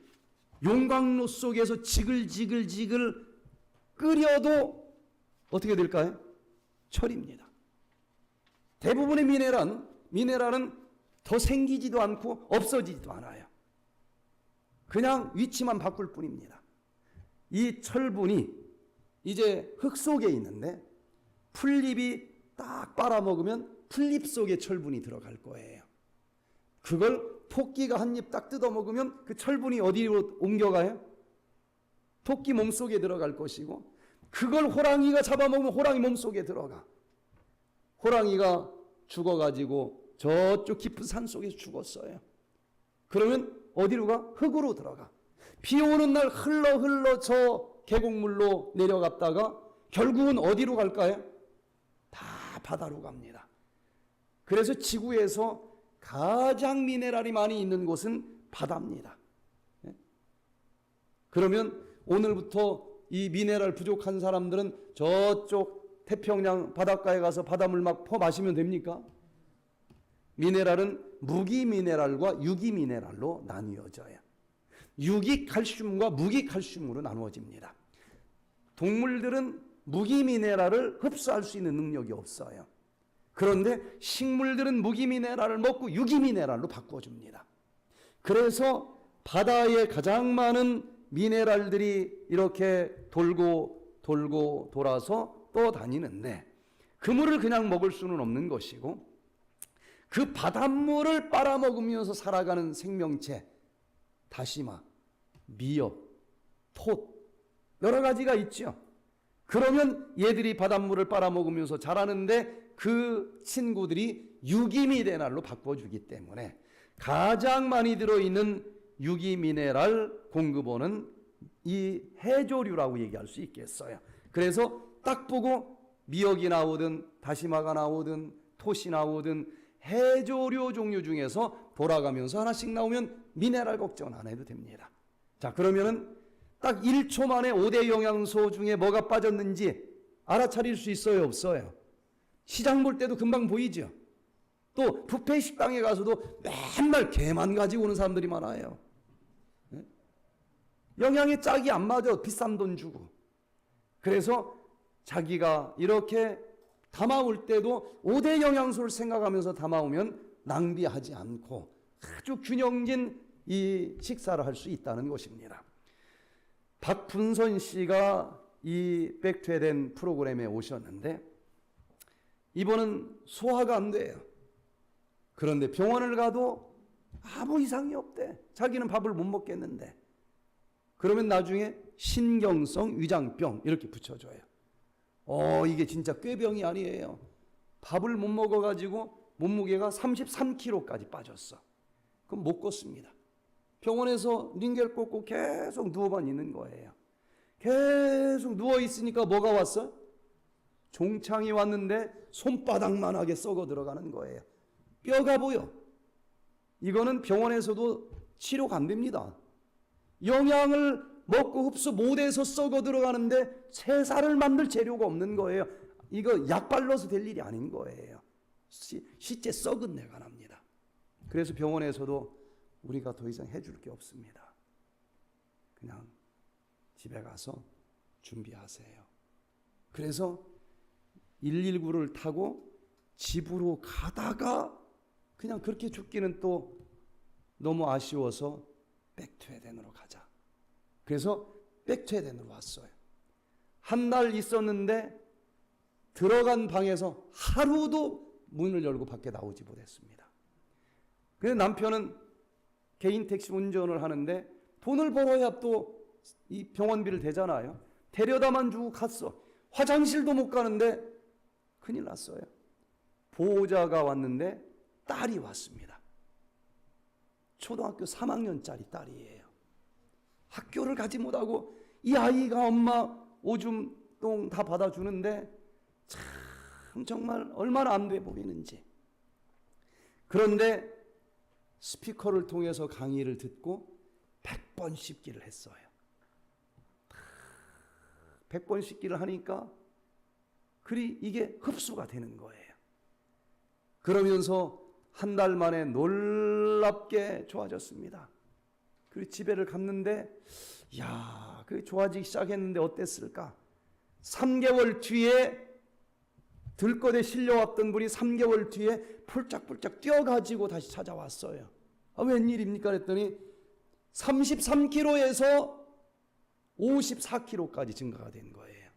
용광로 속에서 지글지글 끓여도 어떻게 될까요? 철입니다. 대부분의 미네랄은 더 생기지도 않고 없어지지도 않아요. 그냥 위치만 바꿀 뿐입니다. 이 철분이 이제 흙 속에 있는데 풀잎이 딱 빨아먹으면 풀잎 속에 철분이 들어갈 거예요. 그걸 토끼가 한 입 딱 뜯어먹으면 그 철분이 어디로 옮겨가요? 토끼 몸속에 들어갈 것이고, 그걸 호랑이가 잡아먹으면 호랑이 몸속에 들어가. 호랑이가 죽어가지고 저쪽 깊은 산 속에서 죽었어요. 그러면 어디로 가? 흙으로 들어가. 비 오는 날 흘러 저 계곡물로 내려갔다가 결국은 어디로 갈까요? 다 바다로 갑니다. 그래서 지구에서 가장 미네랄이 많이 있는 곳은 바다입니다. 그러면 오늘부터 이 미네랄 부족한 사람들은 저쪽 태평양 바닷가에 가서 바닷물 막 퍼 마시면 됩니까? 미네랄은 무기미네랄과 유기미네랄로 나뉘어져요. 유기칼슘과 무기칼슘으로 나누어집니다. 동물들은 무기미네랄을 흡수할 수 있는 능력이 없어요. 그런데 식물들은 무기미네랄을 먹고 유기미네랄로 바꿔줍니다. 그래서 바다에 가장 많은 미네랄들이 이렇게 돌고 돌아서 또 다니는데, 그 물을 그냥 먹을 수는 없는 것이고, 그 바닷물을 빨아먹으면서 살아가는 생명체, 다시마, 미역, 톳, 여러 가지가 있죠. 그러면 얘들이 바닷물을 빨아먹으면서 자라는데 그 친구들이 유기미네랄로 바꿔주기 때문에 가장 많이 들어있는 유기미네랄 공급원은 이 해조류라고 얘기할 수 있겠어요. 그래서 딱 보고 미역이 나오든 다시마가 나오든 톳이 나오든 해조류 종류 중에서 돌아가면서 하나씩 나오면 미네랄 걱정 안 해도 됩니다. 자, 그러면은 딱 1초 만에 5대 영양소 중에 뭐가 빠졌는지 알아차릴 수 있어요, 없어요? 시장 볼 때도 금방 보이죠. 또 뷔페 식당에 가서도 맨날 게만 가지고 오는 사람들이 많아요. 영양에 짝이 안 맞아. 비싼 돈 주고. 그래서 자기가 이렇게 담아올 때도 5대 영양소를 생각하면서 담아오면 낭비하지 않고 아주 균형진 이 식사를 할 수 있다는 것입니다. 박분선 씨가 이 백투에덴 프로그램에 오셨는데 이번은 소화가 안 돼요. 그런데 병원을 가도 아무 이상이 없대. 자기는 밥을 못 먹겠는데. 그러면 나중에 신경성 위장병 이렇게 붙여줘요. 이게 진짜 꾀병이 아니에요. 밥을 못 먹어가지고 몸무게가 33kg까지 빠졌어. 그럼 못 걷습니다. 병원에서 링겔 꽂고 계속 누워만 있는 거예요. 계속 누워 있으니까 뭐가 왔어? 종창이 왔는데 손바닥만하게 썩어 들어가는 거예요. 뼈가 보여. 이거는 병원에서도 치료가 안 됩니다. 영양을 먹고 흡수 못해서 썩어 들어가는데 새 살을 만들 재료가 없는 거예요. 이거 약 발라서 될 일이 아닌 거예요. 실제 썩은 내가 납니다. 그래서 병원에서도 우리가 더 이상 해줄 게 없습니다. 그냥 집에 가서 준비하세요. 그래서 119를 타고 집으로 가다가 그냥 그렇게 죽기는 또 너무 아쉬워서 백투에덴으로 가자. 그래서 백투에덴으로 왔어요. 한 달 있었는데 들어간 방에서 하루도 문을 열고 밖에 나오지 못했습니다. 그래서 남편은 개인 택시 운전을 하는데 돈을 벌어야 또 이 병원비를 대잖아요. 데려다만 주고 갔어. 화장실도 못 가는데 큰일 났어요. 보호자가 왔는데 딸이 왔습니다. 초등학교 3학년짜리 딸이에요. 학교를 가지 못하고 이 아이가 엄마 오줌 똥 다 받아주는데 참 정말 얼마나 안 돼 보이는지. 그런데 스피커를 통해서 강의를 듣고 100번 씹기를 했어요. 100번 씹기를 하니까 이게 흡수가 되는 거예요. 그러면서 한 달 만에 놀랍게 좋아졌습니다. 그리고 집에를 갔는데 좋아지기 시작했는데 어땠을까? 3개월 뒤에 들것에 실려왔던 분이 3개월 뒤에 폴짝폴짝 뛰어가지고 다시 찾아왔어요. 웬일입니까? 그랬더니 33kg에서 54kg까지 증가가 된 거예요.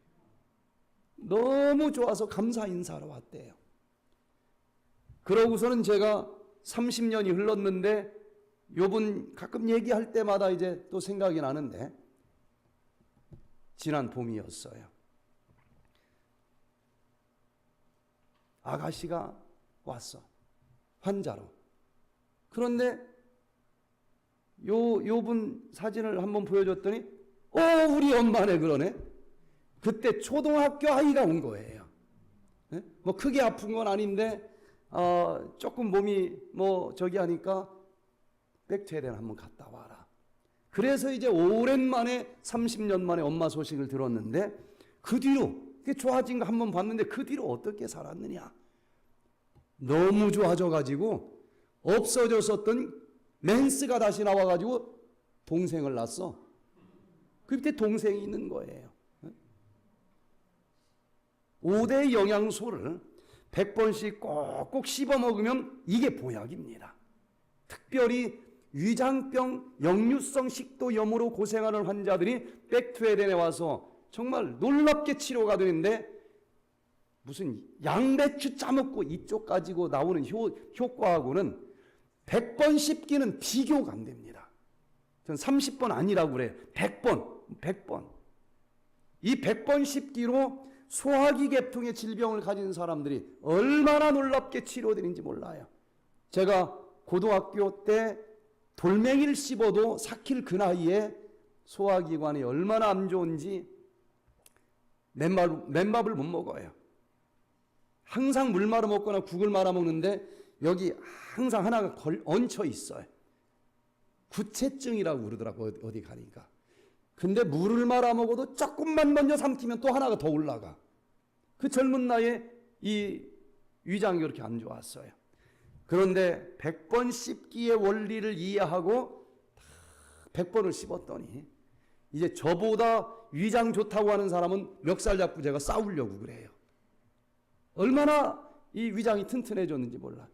너무 좋아서 감사 인사하러 왔대요. 그러고서는 제가 30년이 흘렀는데 요분 가끔 얘기할 때마다 이제 또 생각이 나는데 지난 봄이었어요. 아가씨가 왔어. 환자로. 그런데 요분 사진을 한번 보여줬더니 우리 엄마네 그러네. 그때 초등학교 아이가 온 거예요. 네? 뭐 크게 아픈 건 아닌데 조금 몸이 하니까 백투에덴 한번 갔다 와라. 그래서 이제 오랜만에 30년 만에 엄마 소식을 들었는데 그 뒤로 좋아진 거 한번 봤는데 그 뒤로 어떻게 살았느냐. 너무 좋아져가지고 없어졌었던 맨스가 다시 나와가지고 동생을 낳았어. 그 밑에 동생이 있는 거예요. 5대 영양소를 100번씩 꼭꼭 씹어 먹으면 이게 보약입니다. 특별히 위장병, 역류성 식도염으로 고생하는 환자들이 백투에덴에 와서 정말 놀랍게 치료가 되는데 무슨 양배추 짜먹고 이쪽 가지고 나오는 효과하고는 100번 씹기는 비교가 안 됩니다. 전 30번 아니라고 그래요. 100번. 이 100번 씹기로 소화기 계통의 질병을 가진 사람들이 얼마나 놀랍게 치료되는지 몰라요. 제가 고등학교 때 돌멩이를 씹어도 삭힐 그 나이에 소화기관이 얼마나 안 좋은지 맨밥을 못 먹어요. 항상 물 말아 먹거나 국을 말아 먹는데 여기 항상 하나가 얹혀 있어요. 구체증이라고 그러더라고 어디 가니까. 근데 물을 말아 먹어도 조금만 먼저 삼키면 또 하나가 더 올라가. 그 젊은 나이에 이 위장이 그렇게 안 좋았어요. 그런데 100번 씹기의 원리를 이해하고 100번을 씹었더니 이제 저보다 위장 좋다고 하는 사람은 멱살 잡고 제가 싸우려고 그래요. 얼마나 이 위장이 튼튼해졌는지 몰라.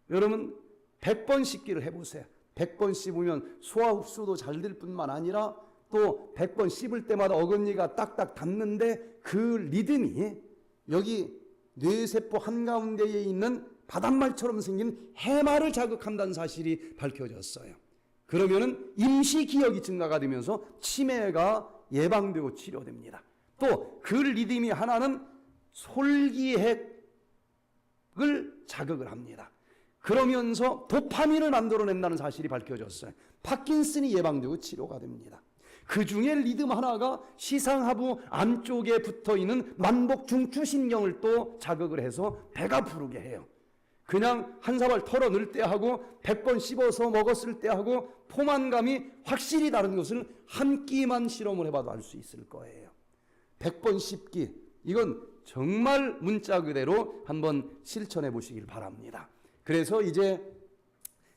여러분 100번 씹기를 해보세요. 100번 씹으면 소화 흡수도 잘 될 뿐만 아니라 또 100번 씹을 때마다 어금니가 딱딱 닿는데 그 리듬이 여기 뇌세포 한가운데에 있는 바닷말처럼 생긴 해마를 자극한다는 사실이 밝혀졌어요. 그러면은 임시 기억이 증가가 되면서 치매가 예방되고 치료됩니다. 또 그 리듬이 하나는 솔기핵을 자극을 합니다. 그러면서 도파민을 만들어낸다는 사실이 밝혀졌어요. 파킨슨이 예방되고 치료가 됩니다. 그 중에 리듬 하나가 시상하부 안쪽에 붙어있는 만복 중추신경을 또 자극을 해서 배가 부르게 해요. 그냥 한 사발 털어 넣을 때 하고 100번 씹어서 먹었을 때 하고 포만감이 확실히 다른 것을 한 끼만 실험을 해봐도 알 수 있을 거예요. 100번 씹기, 이건 정말 문자 그대로 한번 실천해 보시길 바랍니다. 그래서 이제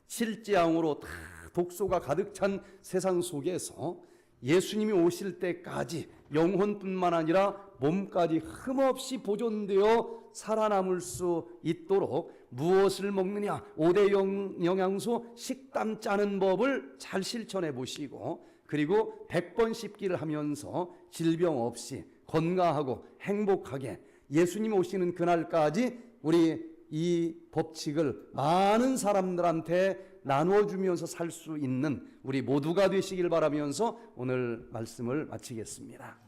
실지향으로 다 독소가 가득 찬 세상 속에서 예수님이 오실 때까지 영혼뿐만 아니라 몸까지 흠없이 보존되어 살아남을 수 있도록 무엇을 먹느냐, 5대 영양소 식단 짜는 법을 잘 실천해 보시고, 그리고 100번 씹기를 하면서 질병 없이 건강하고 행복하게 예수님 오시는 그날까지 우리 이 법칙을 많은 사람들한테 나누어주면서 살 수 있는 우리 모두가 되시길 바라면서 오늘 말씀을 마치겠습니다.